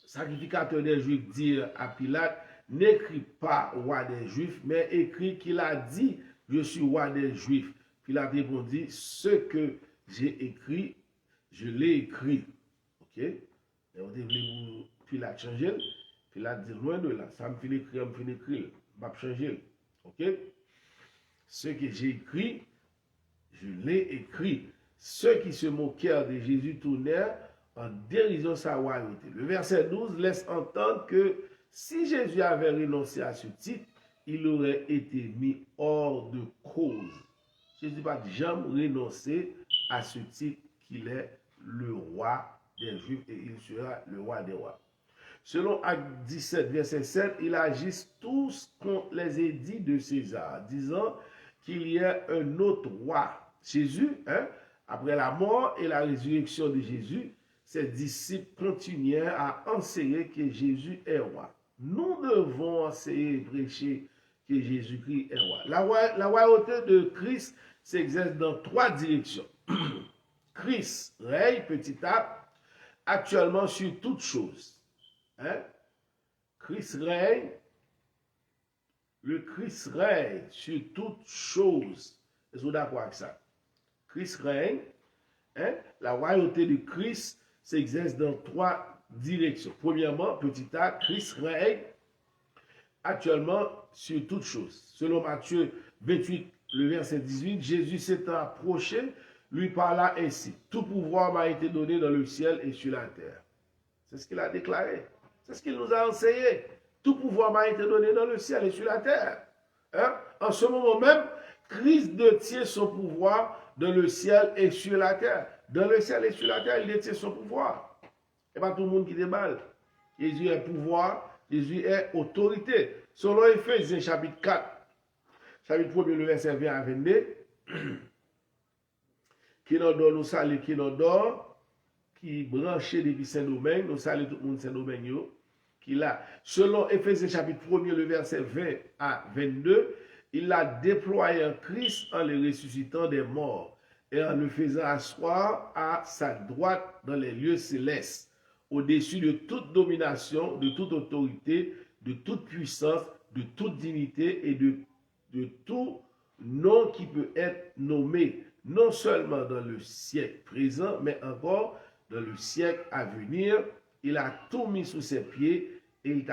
sacrificateurs des Juifs dirent à Pilate, n'écris pas roi des Juifs, mais écris qu'il a dit, je suis roi des Juifs. Pilate répondit, ce que j'ai écrit, je l'ai écrit. Ok? Et on voulait pour Pilate changer, Pilate dit loin de là, ça me fait écrire, me fait écrire, je vais changer. Ok? Ce que j'ai écrit, je l'ai écrit. Ceux qui se moquèrent de Jésus tournèrent en dérision sa royauté. Le verset 12 laisse entendre que si Jésus avait renoncé à ce titre, il aurait été mis hors de cause. Jésus n'a pas jamais renoncé à ce titre qu'il est le roi des Juifs et il sera le roi des rois. Selon Acte 17, verset 7, ils agissent tous contre les édits de César, disant qu'il y a un autre roi. Jésus, après la mort et la résurrection de Jésus, ses disciples continuèrent à enseigner que Jésus est roi. Nous devons enseigner et prêcher que Jésus-Christ est roi. La royauté de Christ s'exerce dans trois directions. Christ règne petit a, actuellement sur toutes choses. Christ règne, le Christ règne sur toutes choses. Est-ce que vous êtes d'accord avec ça? Christ règne, la royauté de Christ s'exerce dans trois directions. Premièrement, petit a, Christ règne actuellement sur toutes choses. Selon Matthieu 28, le verset 18, Jésus s'étant approché, lui parla ainsi. Tout pouvoir m'a été donné dans le ciel et sur la terre. C'est ce qu'il a déclaré. C'est ce qu'il nous a enseigné. Tout pouvoir m'a été donné dans le ciel et sur la terre. En ce moment même, Christ détient son pouvoir dans le ciel et sur la terre. Dans le ciel et sur la terre, il détient son pouvoir. Et pas tout le monde qui déballe. Jésus est pouvoir, Jésus est autorité. Selon Éphésiens chapitre 4, chapitre 1, le verset 20 à 22, qui nous donne nous salut, qui nous donne, qui branché depuis Saint-Domingue, nous salut tout le monde Saint-Domingue, qui l'a. Selon Éphésiens chapitre 1, le verset 20 à 22, il l'a déployé en Christ en le ressuscitant des morts et en le faisant asseoir à sa droite dans les lieux célestes, au-dessus de toute domination, de toute autorité, de toute puissance, de toute dignité et de tout nom qui peut être nommé, non seulement dans le siècle présent, mais encore dans le siècle à venir. Il a tout mis sous ses pieds et il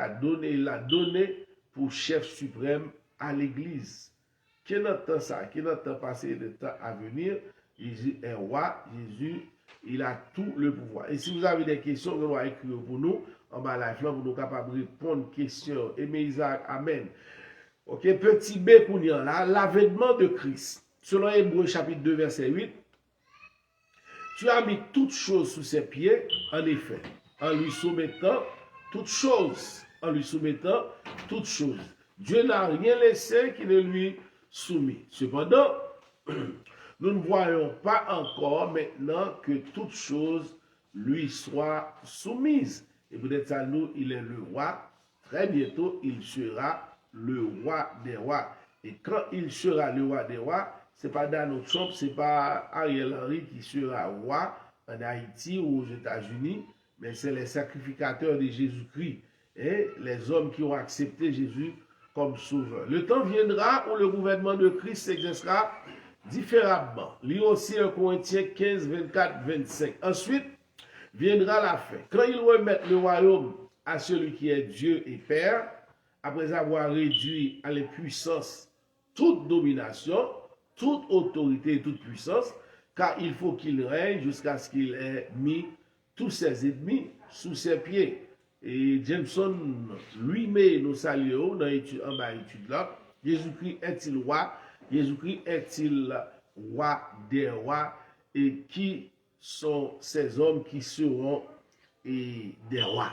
l'a donné pour chef suprême à l'Église. Qui entend ça? Qui entend passer le temps à venir? Jésus est roi, Jésus, il a tout le pouvoir. Et si vous avez des questions, vous allez écrire pour nous, en bas là, pour nous capables de répondre aux questions. Aimé Isaac, Amen. Ok, petit B qu'on y a là, l'avènement de Christ. Selon Hébreux chapitre 2, verset 8, tu as mis toutes choses sous ses pieds, en effet, en lui soumettant toutes choses, en lui soumettant toutes choses. Dieu n'a rien laissé qui ne lui soumis. Cependant, nous ne voyons pas encore maintenant que toutes choses lui soient soumises. Et peut-être ça, nous, il est le roi. Très bientôt, il sera le roi des rois. Et quand il sera le roi des rois, ce n'est pas Donald Trump, ce n'est pas Ariel Henry qui sera roi en Haïti ou aux États-Unis, mais c'est les sacrificateurs de Jésus-Christ et les hommes qui ont accepté Jésus comme sauveur. Le temps viendra où le gouvernement de Christ s'exercera différemment. Lis aussi 1 Corinthiens 15, 24, 25. Ensuite, viendra la fin. Quand ils remettent le royaume à celui qui est Dieu et Père, après avoir réduit à l'impuissance toute domination, toute autorité et toute puissance, car il faut qu'il règne jusqu'à ce qu'il ait mis tous ses ennemis sous ses pieds. Et Jameson lui-même nous salue en bas étude là. Jésus-Christ est-il roi? Jésus-Christ est-il roi des rois? Et qui sont ces hommes qui seront des rois?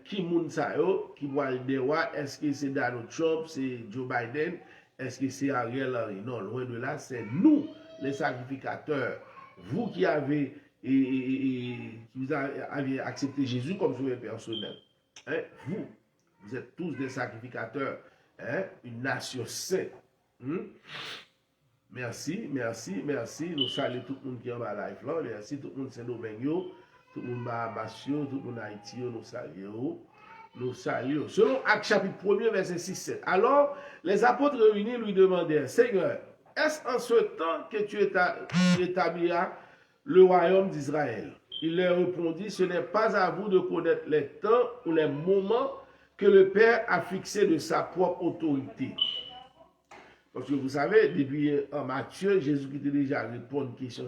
Qui moun sa yo, qui voit des rois? Est-ce que c'est Donald Trump, c'est Joe Biden? Est-ce que c'est Ariel Henry? Non, loin de là, c'est nous, les sacrificateurs. Vous qui avez accepté Jésus comme sauveur personnel. Vous êtes tous des sacrificateurs. Une nation sainte. Merci, merci, merci. Nous saluons tout le monde qui est en bas live là. Merci tout le monde Saint-Domingue, tout le monde Basio, tout le monde Haïti, nous saluons. Nous saluons. Selon Acte chapitre 1, verset 6-7. Alors, les apôtres réunis lui demandèrent, Seigneur, est-ce en ce temps que tu établiras le royaume d'Israël? Il leur répondit, ce n'est pas à vous de connaître les temps ou les moments que le Père a fixé de sa propre autorité. Parce que vous savez, depuis en Matthieu, Jésus qui était déjà répondu à une question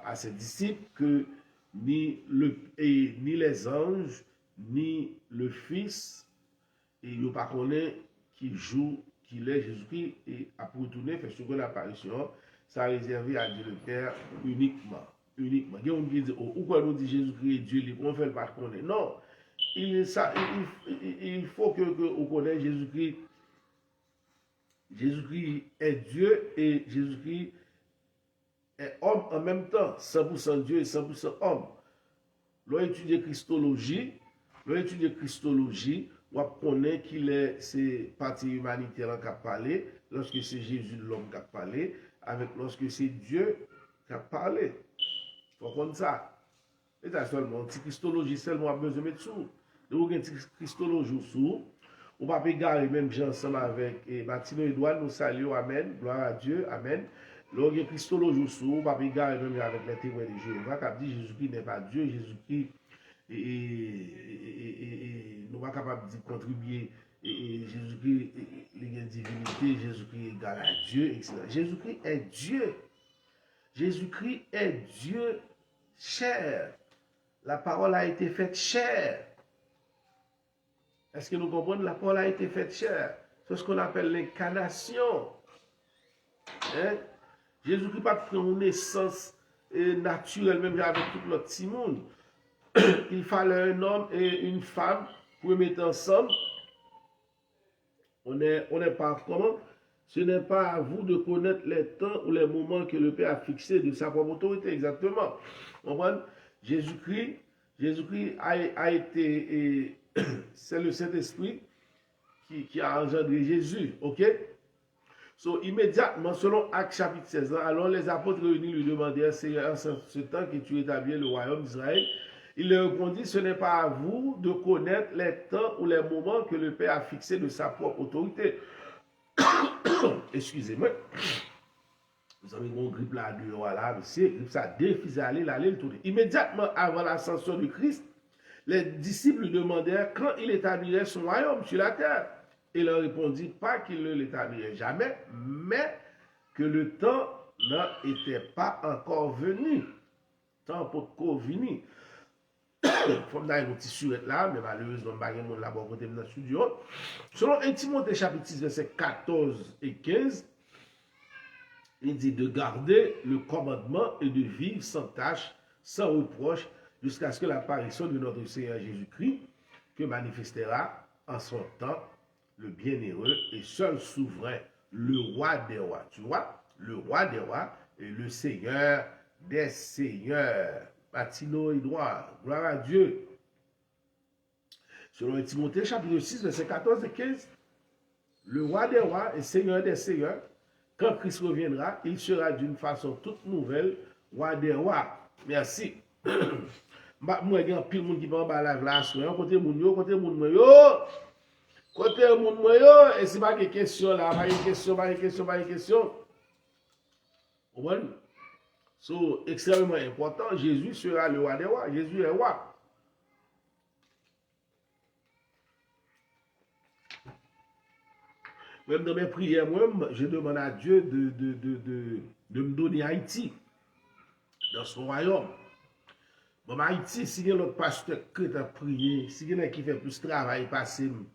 à ses disciples que ni les anges, ni le Fils, et il n'y a pas connaît qui joue, qui est Jésus-Christ, et après retourner, fait seconde apparition, ça a réservé à Dieu le Père uniquement. Uniquement. Il y a qui dit, oh, pourquoi nous dit Jésus-Christ est Dieu, on ne fait pas connaître. Non, il faut que vous connaissiez Jésus-Christ. Jésus-Christ est Dieu et Jésus-Christ est homme en même temps, 100% Dieu et 100% homme. L'on étudie Christologie, on connaît qu'il est ces parties humanitaires qui a parlé, lorsque c'est Jésus l'homme qui a parlé, avec lorsque c'est Dieu qui a parlé. Il faut comprendre ça. Et ça seulement, une Christologie seulement a besoin de mettre sous. Donc, une Christologie sous. On va pas égarer même gens ensemble avec Martino Edouard, nous saluons, amen, gloire à Dieu, amen. Lorsque Christologie sous, on va pas égarer même avec les témoins de Jéhovah, qui a dit Jésus-Christ n'est pas Dieu, Jésus-Christ nous pas capable de contribuer Jésus-Christ les divinités, Jésus-Christ est égal à Dieu, etc. Jésus-Christ est Dieu. Jésus-Christ est Dieu chair. La parole a été faite chair. Est-ce que nous comprenons? La parole a été faite chair. C'est ce qu'on appelle l'incarnation. Hein? Jésus-Christ n'a pas pris une naissance naturelle, même avec tout l'autre petit monde. Il fallait un homme et une femme pour les mettre ensemble. On n'est pas comment? Ce n'est pas à vous de connaître les temps ou les moments que le Père a fixés de sa propre autorité. Exactement. On voit Jésus-Christ a été, c'est le Saint-Esprit qui a engendré Jésus. Ok? So, immédiatement, selon Actes chapitre 16, alors les apôtres réunis lui demandèrent, Seigneur, en ce temps que tu établis le royaume d'Israël, il leur répondit, ce n'est pas à vous de connaître les temps ou les moments que le Père a fixés de sa propre autorité. Excusez-moi. Vous avez une grippe là, voilà, c'est grippe ça, défisé aller, le tourner. Immédiatement avant l'ascension de Christ, les disciples lui demandèrent quand il établirait son royaume sur la terre. Il leur répondit pas qu'il ne l'établirait jamais, mais que le temps n'était pas encore venu. Temps pour qu'on vini. Faut me donner un petit surette là, mais malheureusement, je ne vais pas côté dans le studio. Selon 1 Timothée chapitre 6, versets 14 et 15, il dit de garder le commandement et de vivre sans tâche, sans reproche, jusqu'à ce que l'apparition de notre Seigneur Jésus-Christ, que manifestera en son temps le bienheureux et seul souverain, le roi des rois. Tu vois, le roi des rois et le Seigneur des seigneurs. Martino Edouard, gloire à Dieu. Selon Timothée chapitre 6, verset 14 et 15, le roi des rois et Seigneur des seigneurs, quand Christ reviendra, il sera d'une façon toute nouvelle, roi des rois. Merci. Moi, il y a un pile monde qui va en bas la glace, côté moun yo, côté moun yo. Côté moun yo, et c'est pas une question là, pas une question. Vous So, extrêmement important, Jésus sera le roi des rois. Jésus est roi. Même dans mes prières, moi, je demande à Dieu de me donner Haïti dans son royaume. Bon, Haïti, si il y a l'autre pasteur qui a prié, si il y a qui fait plus de travail, passer, vous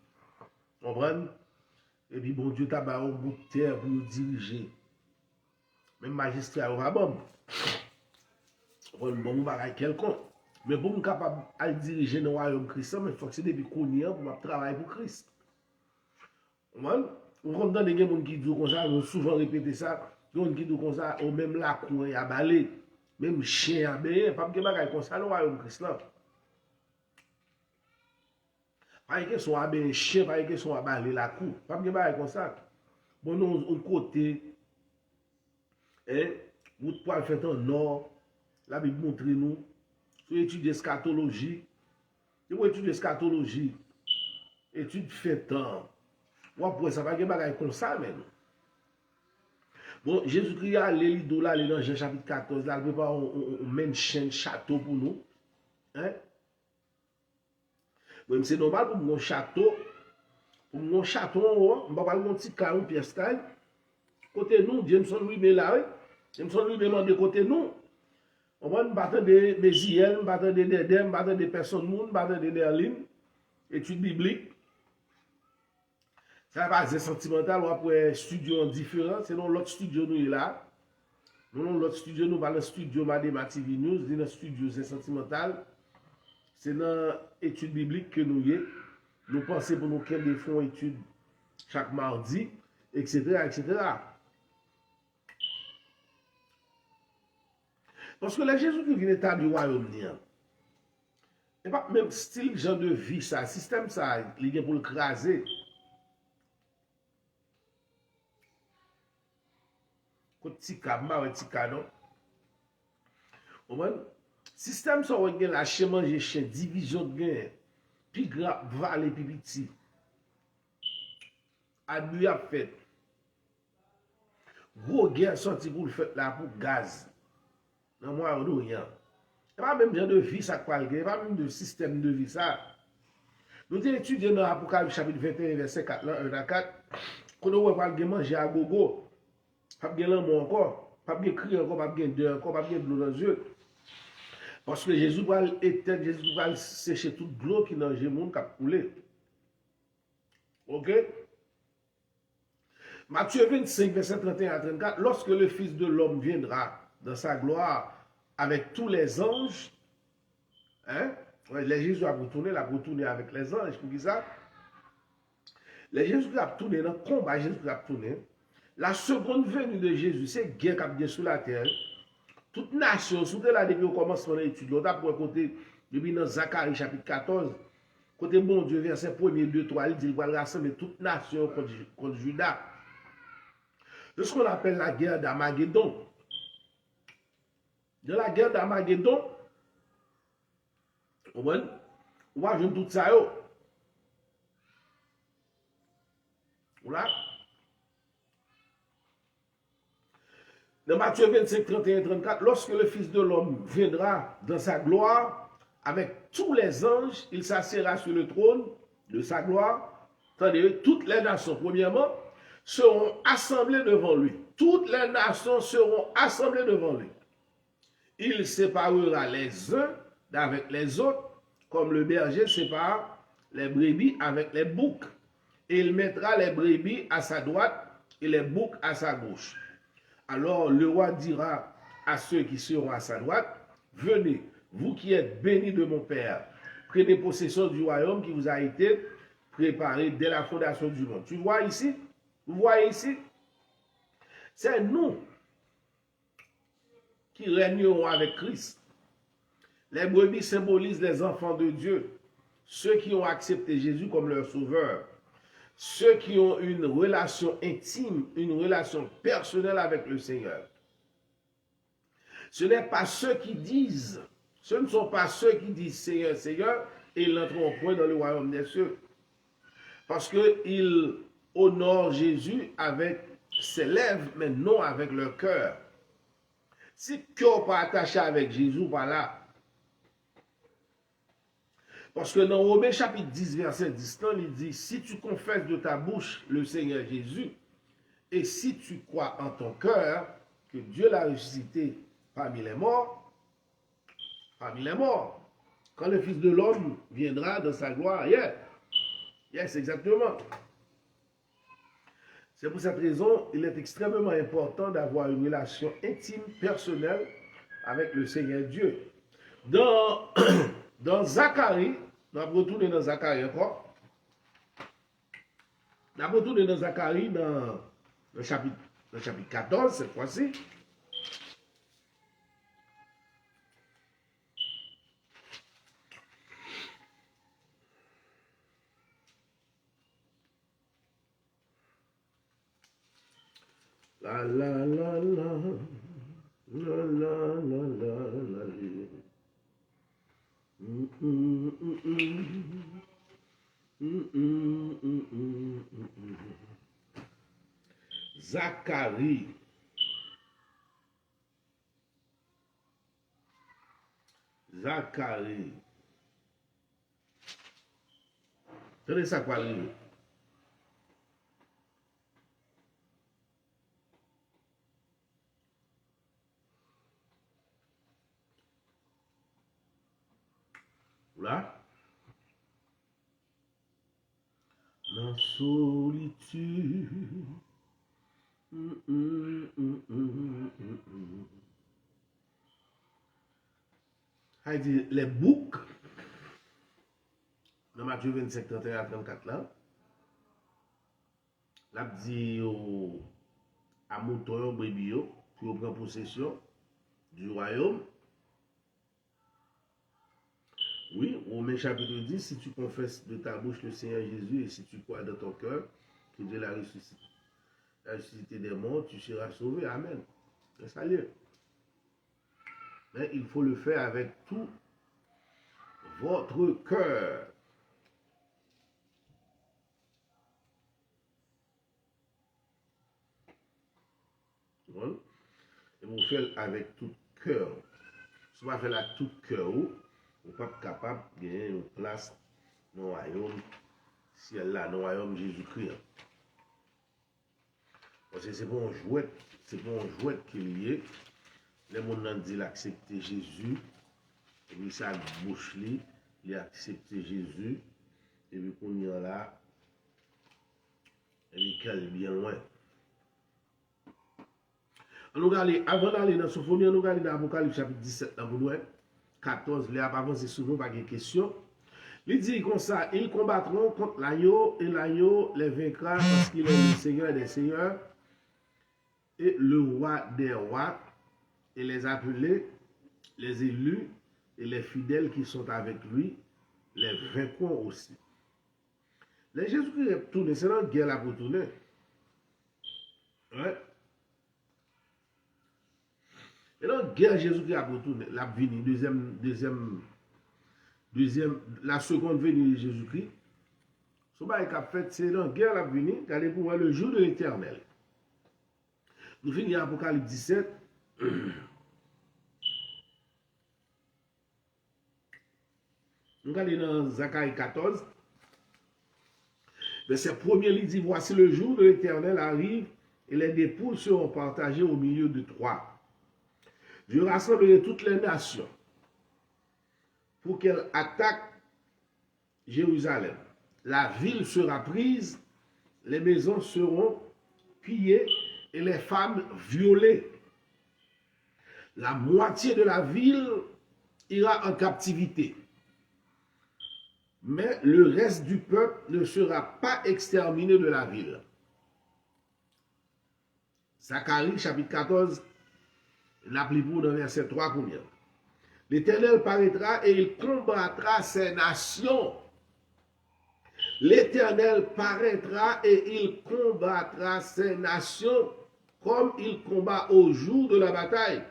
comprenez? Et puis, bon Dieu, t'a un bout de terre pour nous diriger. Même magistrat, on va bon. Bon bagage quelconque. Mais pour être capable de diriger le royaume chrétien, il faut que c'est depuis qu'on y est pour travailler pour Christ. On comprend des gens qui disent comme ça, on souvent répété ça, des gens qui disent comme ça, ou même la cour a balé, même chien a balé, pas de bagage comme ça le royaume chrétien. Pas que soit abalé chien, pas que soit abalé la cour, pas de bagage comme ça. Bon, nous, on côté, vous pouvez faire en nord. La Bible montre nous, si vous étudiez eschatologie, si vous étudiez eschatologie, étude fait temps, vous pouvez savoir que vous avez comme ça même. Bon, Jésus-Christ a allé là, dans Jean chapitre 14, là, il prépare un même chaîne château pour nous. Hein? Même c'est normal pour mon château. Pour mon château, on va parler de mon petit carreau, pièce taille. Côté nous, Jameson lui met là, oui. Jameson lui demande de côté nous. On va nous battre de Méziel, nous battre de Dedem, nous battre de personnes, nous battre de Nerlin, études bibliques. Ça va être sentimental, ou après studio différent, c'est dans l'autre studio nous est là. Nous, dans l'autre studio, nous parlons studio Madema TV News, dans le studio c'est sentimental. C'est dans l'étude biblique que nous y est. Nous pensons pour nous qu'elle font études chaque mardi, etc., etc. Parce que les Jésus qui vient établir du royaume, et pas même style genre de vie, ça, système ça, il est pour le craser. Quand tu as un canon, système ça, on a la chien manger chien, division de gain, puis grave, valer, puis petit. Adbu a fait. Gros guerre sorti pour le faire là, pour gaz. Dans moi, on n'a rien. Il n'y a pas même genre de vie, ça parle, il n'y a pas même de système de vie, ça. Nous avons étudié dans l'Apocalypse chapitre 21, verset 4, 1 à 4, qu'on ne va pas manger à gogo, pas bien l'amour encore, pas bien crier encore, pas bien dehors encore, pas bien de l'eau dans les yeux. Parce que Jésus va éteindre, Jésus va sécher toute l'eau qui est dans le monde qui a coulé. Ok? Matthieu 25, verset 31 à 34, lorsque le Fils de l'homme viendra dans sa gloire avec tous les anges, hein? Les Jésus a retourné, avec les anges, pour qui ça? Les Jésus a tourné dans le combat, Jésus a tourné. La seconde venue de Jésus, c'est guerre qui a bien sur la terre. Toute nation, surtout là, depuis au commencement de l'étude, l'autre pour côté, depuis dans Zacharie chapitre 14, côté bon Dieu, verset 1er, 2, 3, il dit qu'il va rassembler toute nation contre Judas. C'est ce qu'on appelle la guerre d'Armageddon. Dans la guerre d'Armageddon, on va jouer tout ça. Voilà. Dans Matthieu 25, 31, 34, lorsque le Fils de l'homme viendra dans sa gloire, avec tous les anges, il s'assiera sur le trône de sa gloire. Attendez, toutes les nations, premièrement, seront assemblées devant lui. Toutes les nations seront assemblées devant lui. Il séparera les uns d'avec les autres, comme le berger sépare les brebis avec les boucs. Et il mettra les brebis à sa droite et les boucs à sa gauche. Alors le roi dira à ceux qui seront à sa droite, venez, vous qui êtes bénis de mon Père, prenez possession du royaume qui vous a été préparé dès la fondation du monde. Tu vois ici? Vous voyez ici? C'est nous qui régneront avec Christ. Les brebis symbolisent les enfants de Dieu, ceux qui ont accepté Jésus comme leur sauveur, ceux qui ont une relation intime, une relation personnelle avec le Seigneur. Ce n'est pas ceux qui disent, ce ne sont pas ceux qui disent Seigneur, Seigneur, et ils n'entreront point dans le royaume des cieux. Parce qu'ils honorent Jésus avec ses lèvres, mais non avec leur cœur. Si le cœur n'est pas attaché avec Jésus, voilà. Parce que dans Romains chapitre 10, verset 10, il dit, si tu confesses de ta bouche le Seigneur Jésus, et si tu crois en ton cœur que Dieu l'a ressuscité parmi les morts, quand le Fils de l'homme viendra dans sa gloire, yes, exactement. C'est pour cette raison, il est extrêmement important d'avoir une relation intime, personnelle avec le Seigneur Dieu. Dans Zacharie, on va retourner dans Zacharie encore. On va retourner dans Zacharie dans le chapitre 14, cette fois-ci. La la la la, la la la la la. Zacharie Zacharie. Tenez ça quoi arriver. Là. Dans solitude. Ça dit les boucs. Dans Matthieu 25, 31 à 34 là. Là dit à mouton, bébé, pour prendre possession du royaume. Oui, Romains chapitre 10, si tu confesses de ta bouche le Seigneur Jésus et si tu crois dans ton cœur que Dieu l'a ressuscité des morts, tu seras sauvé. Amen. C'est ça. Mais il faut le faire avec tout votre cœur. Voilà. Et vous faites avec tout cœur. Si vous faites avec tout cœur, vous n'êtes pas capable de gagner une place dans le royaume, si elle là, dans le royaume Jésus-Christ. Parce que c'est pour un jouet qu'il y est. Les gens ont dit l'accepter Jésus, et puis ça bouche lui, il a accepté Jésus, et puis qu'on y est là, et puis qu'elle est bien loin. On nous regarde, avant d'aller dans Sophonie, on nous regarde dans Apocalypse chapitre 17, dans vous 14, les avancés souvent pas de questions. Il dit comme ça, ils combattront contre l'agneau, et l'agneau les vaincra parce qu'il est le Seigneur des seigneurs, et le roi des rois, et les appelés, les élus, et les fidèles qui sont avec lui, les vaincront aussi. Les Jésus-Christ est tourné, c'est dans la guerre là pour tourner. Ouais. Et dans la guerre, Jésus-Christ a retourné, la venue, la seconde venue de Jésus-Christ. Ce qui a fait, c'est dans la guerre, la venue, regardez pour voir le jour de l'éternel. Nous finissons Apocalypse 17. Nous allons dans Zacharie 14. Verset 1er, il dit, voici le jour de l'éternel arrive, et les dépouilles seront partagées au milieu de trois. Je rassemblerai toutes les nations pour qu'elles attaquent Jérusalem. La ville sera prise, les maisons seront pillées et les femmes violées. La moitié de la ville ira en captivité. Mais le reste du peuple ne sera pas exterminé de la ville. Zacharie chapitre 14, l'appli pour dans verset 3 combien? L'Éternel paraîtra et il combattra ces nations. L'Éternel paraîtra et il combattra ces nations comme il combat au jour de la bataille.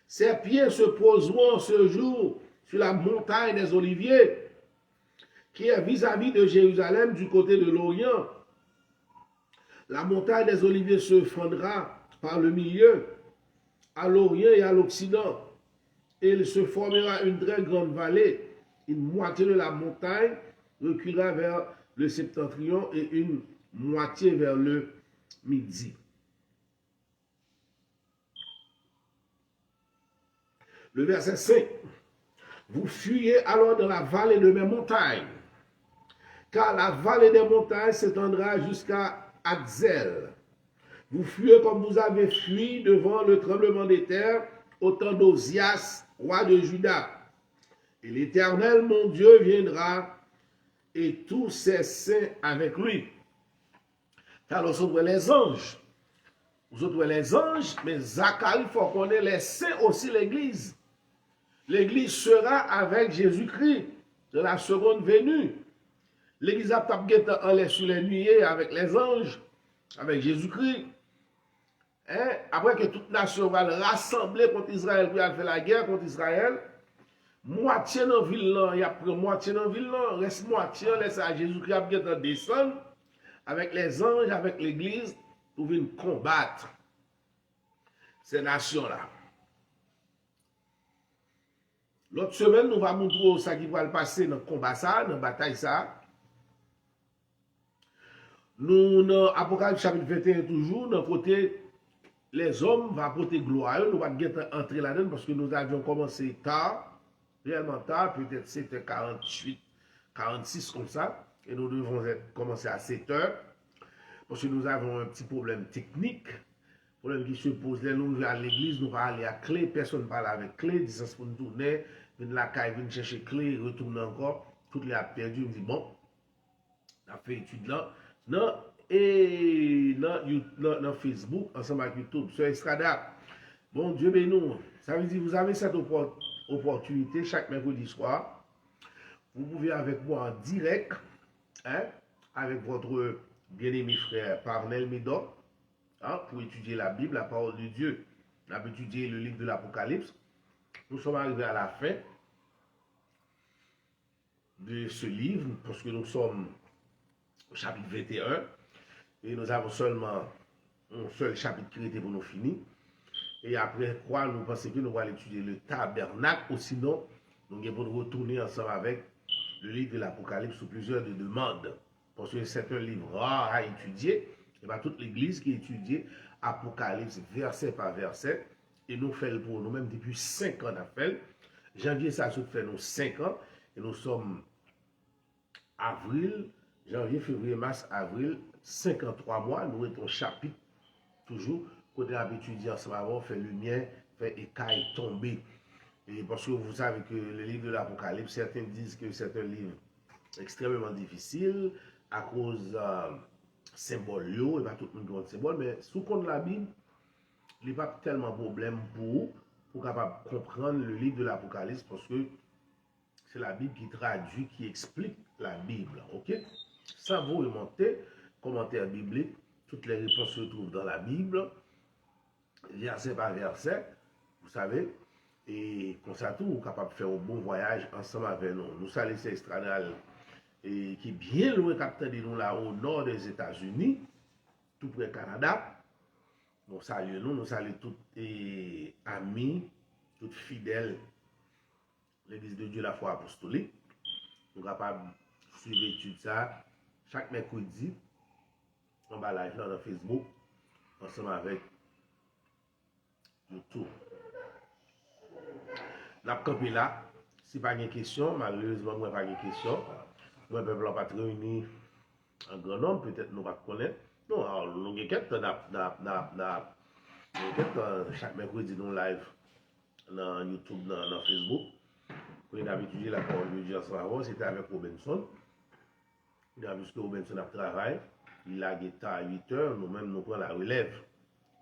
Ses pieds se poseront ce jour sur la montagne des Oliviers, qui est vis-à-vis de Jérusalem du côté de l'Orient. La montagne des Oliviers se fendra par le milieu, à l'Orient et à l'Occident, et il se formera une très grande vallée. Une moitié de la montagne reculera vers le septentrion et une moitié vers le midi. Le verset 5. Vous fuyez alors dans la vallée de mes montagnes, car la vallée des montagnes s'étendra jusqu'à Adzel. Vous fuyez comme vous avez fui devant le tremblement des terres au temps d'Osias, roi de Juda. Et l'Éternel, mon Dieu, viendra et tous ses saints avec lui. Car nous sommes les anges. Vous autres les anges, mais Zacharie, il faut qu'on ait les saints aussi l'Église. L'Église sera avec Jésus-Christ de la seconde venue. L'Église a tapé en l'air sur les nuées avec les anges, avec Jésus-Christ. Hein? Après que toute nation va le rassembler contre Israël, puis elle fait la guerre contre Israël, moitié dans la ville, il y a pris moitié dans la ville, reste moitié, laisse à Jésus-Christ a descendre avec les anges, avec l'Église, pour venir combattre ces nations-là. L'autre semaine, nous allons montrer ça qui va le passer dans le combat, ça, dans la bataille. Ça. Nous, dans Apocalypse chapitre 21, toujours, dans le côté, les hommes vont apporter gloire. Nous allons entrer là-dedans parce que nous avions commencé tard, réellement tard, peut-être 7h48, 46 comme ça. Et nous devons commencer à 7h. Parce que nous avons un petit problème technique. Problème qui se pose, là, nous à l'église, nous allons aller à clé, personne ne parle avec clé, distance pour nous tourner, venir la caille, venir chercher clé, retourner encore, tout les a perdu, on dit bon, on a fait étude là, non, et dans Facebook, ensemble avec YouTube, sur Estrada, bon Dieu béni nous, ça veut dire vous avez cette opportunité chaque mercredi soir, vous pouvez avec moi en direct, hein, avec votre bien-aimé frère Parnel Médoc, hein, pour étudier la Bible, la parole de Dieu. On a étudié le livre de l'Apocalypse. Nous sommes arrivés à la fin de ce livre, parce que nous sommes au chapitre 21, et nous avons seulement un seul chapitre qui était pour nous finir. Et après quoi, nous pensons que nous allons étudier le tabernacle, ou sinon, nous allons retourner ensemble avec le livre de l'Apocalypse sous plusieurs demandes. Parce que c'est un livre rare à étudier. Et bien, toute l'église qui étudie Apocalypse verset par verset, et nous faisons pour nous-mêmes depuis 5 ans d'appel. Janvier, ça se fait nous 5 ans, et nous sommes avril, janvier, février, mars, avril, 53 mois, nous étions chapitre, toujours, côté à étudier ensemble avant, fait lumière, fait écaille tomber. Et parce que vous savez que le livre de l'Apocalypse, certains disent que c'est un livre extrêmement difficile, à cause symbole, et pas tout le monde qui symbole, mais sous compte de la Bible, il n'y a pas tellement de problème pour capable comprendre le livre de l'Apocalypse, parce que c'est la Bible qui traduit, qui explique la Bible. Ok? Sans vous remonter, commentaire biblique, toutes les réponses se trouvent dans la Bible, verset par verset, vous savez, et comme ça tout, vous êtes capable de faire un bon voyage ensemble avec nous. Nous saluons ces Estradal, et qui est bien loin capteur de nous là au nord des États-Unis, tout près du Canada. Nous saluons nous saluons tous les amis, tous fidèles, l'Église de Dieu, la foi apostolique. Nous sommes capables de suivre l'étude ça chaque mercredi, on va live là dans Facebook, ensemble avec YouTube. Nous avons campé là, si pas de questions, malheureusement, moi pas de questions. Moi, peuple n'a pas réuni un grand nombre, peut-être nous ne pas connaître. Non, alors, nous avons chaque mercredi nous live dans YouTube, dans Facebook. Quand on a étudié la parole de Dieu ensemble, c'était avec Robinson. Il a vu que Robinson a travaillé. Il a guetté à 8 heures, nous-mêmes nous prenons la relève.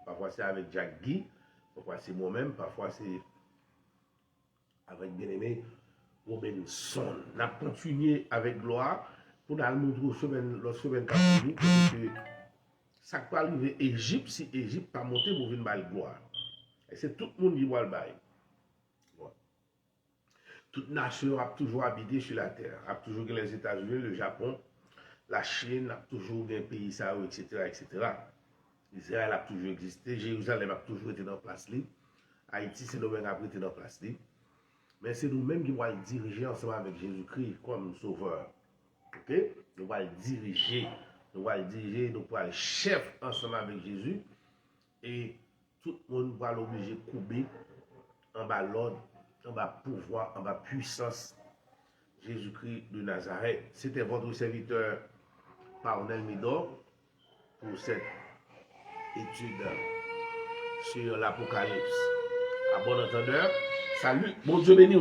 Parfois c'est avec Jack Guy, parfois c'est moi-même, parfois c'est avec bien-aimé Robinson. On a continué avec gloire pour nous montrer la semaine qui parce que ça peut arriver à Égypte si Égypte pas monté pour venir bailler gloire. Et c'est tout le monde qui va le bailler. Toute nation a toujours habité sur la terre, a toujours les États-Unis, le Japon, la Chine, a toujours des pays, ça, etc., etc. Israël a toujours existé, Jérusalem a toujours été dans la place libre, Haïti, c'est nous-mêmes qui avons été dans la place libre. Mais c'est nous-mêmes qui allons diriger ensemble avec Jésus-Christ comme sauveur. Ok? Nous allons diriger, nous allons être chef ensemble avec Jésus. Et tout le monde va l'obliger de couper en bas l'ordre, en bas pouvoir, en bas puissance. Jésus-Christ de Nazareth. C'était votre serviteur Parnel Médoc pour cette étude sur l'Apocalypse. À bon entendeur, salut, bon Dieu béni.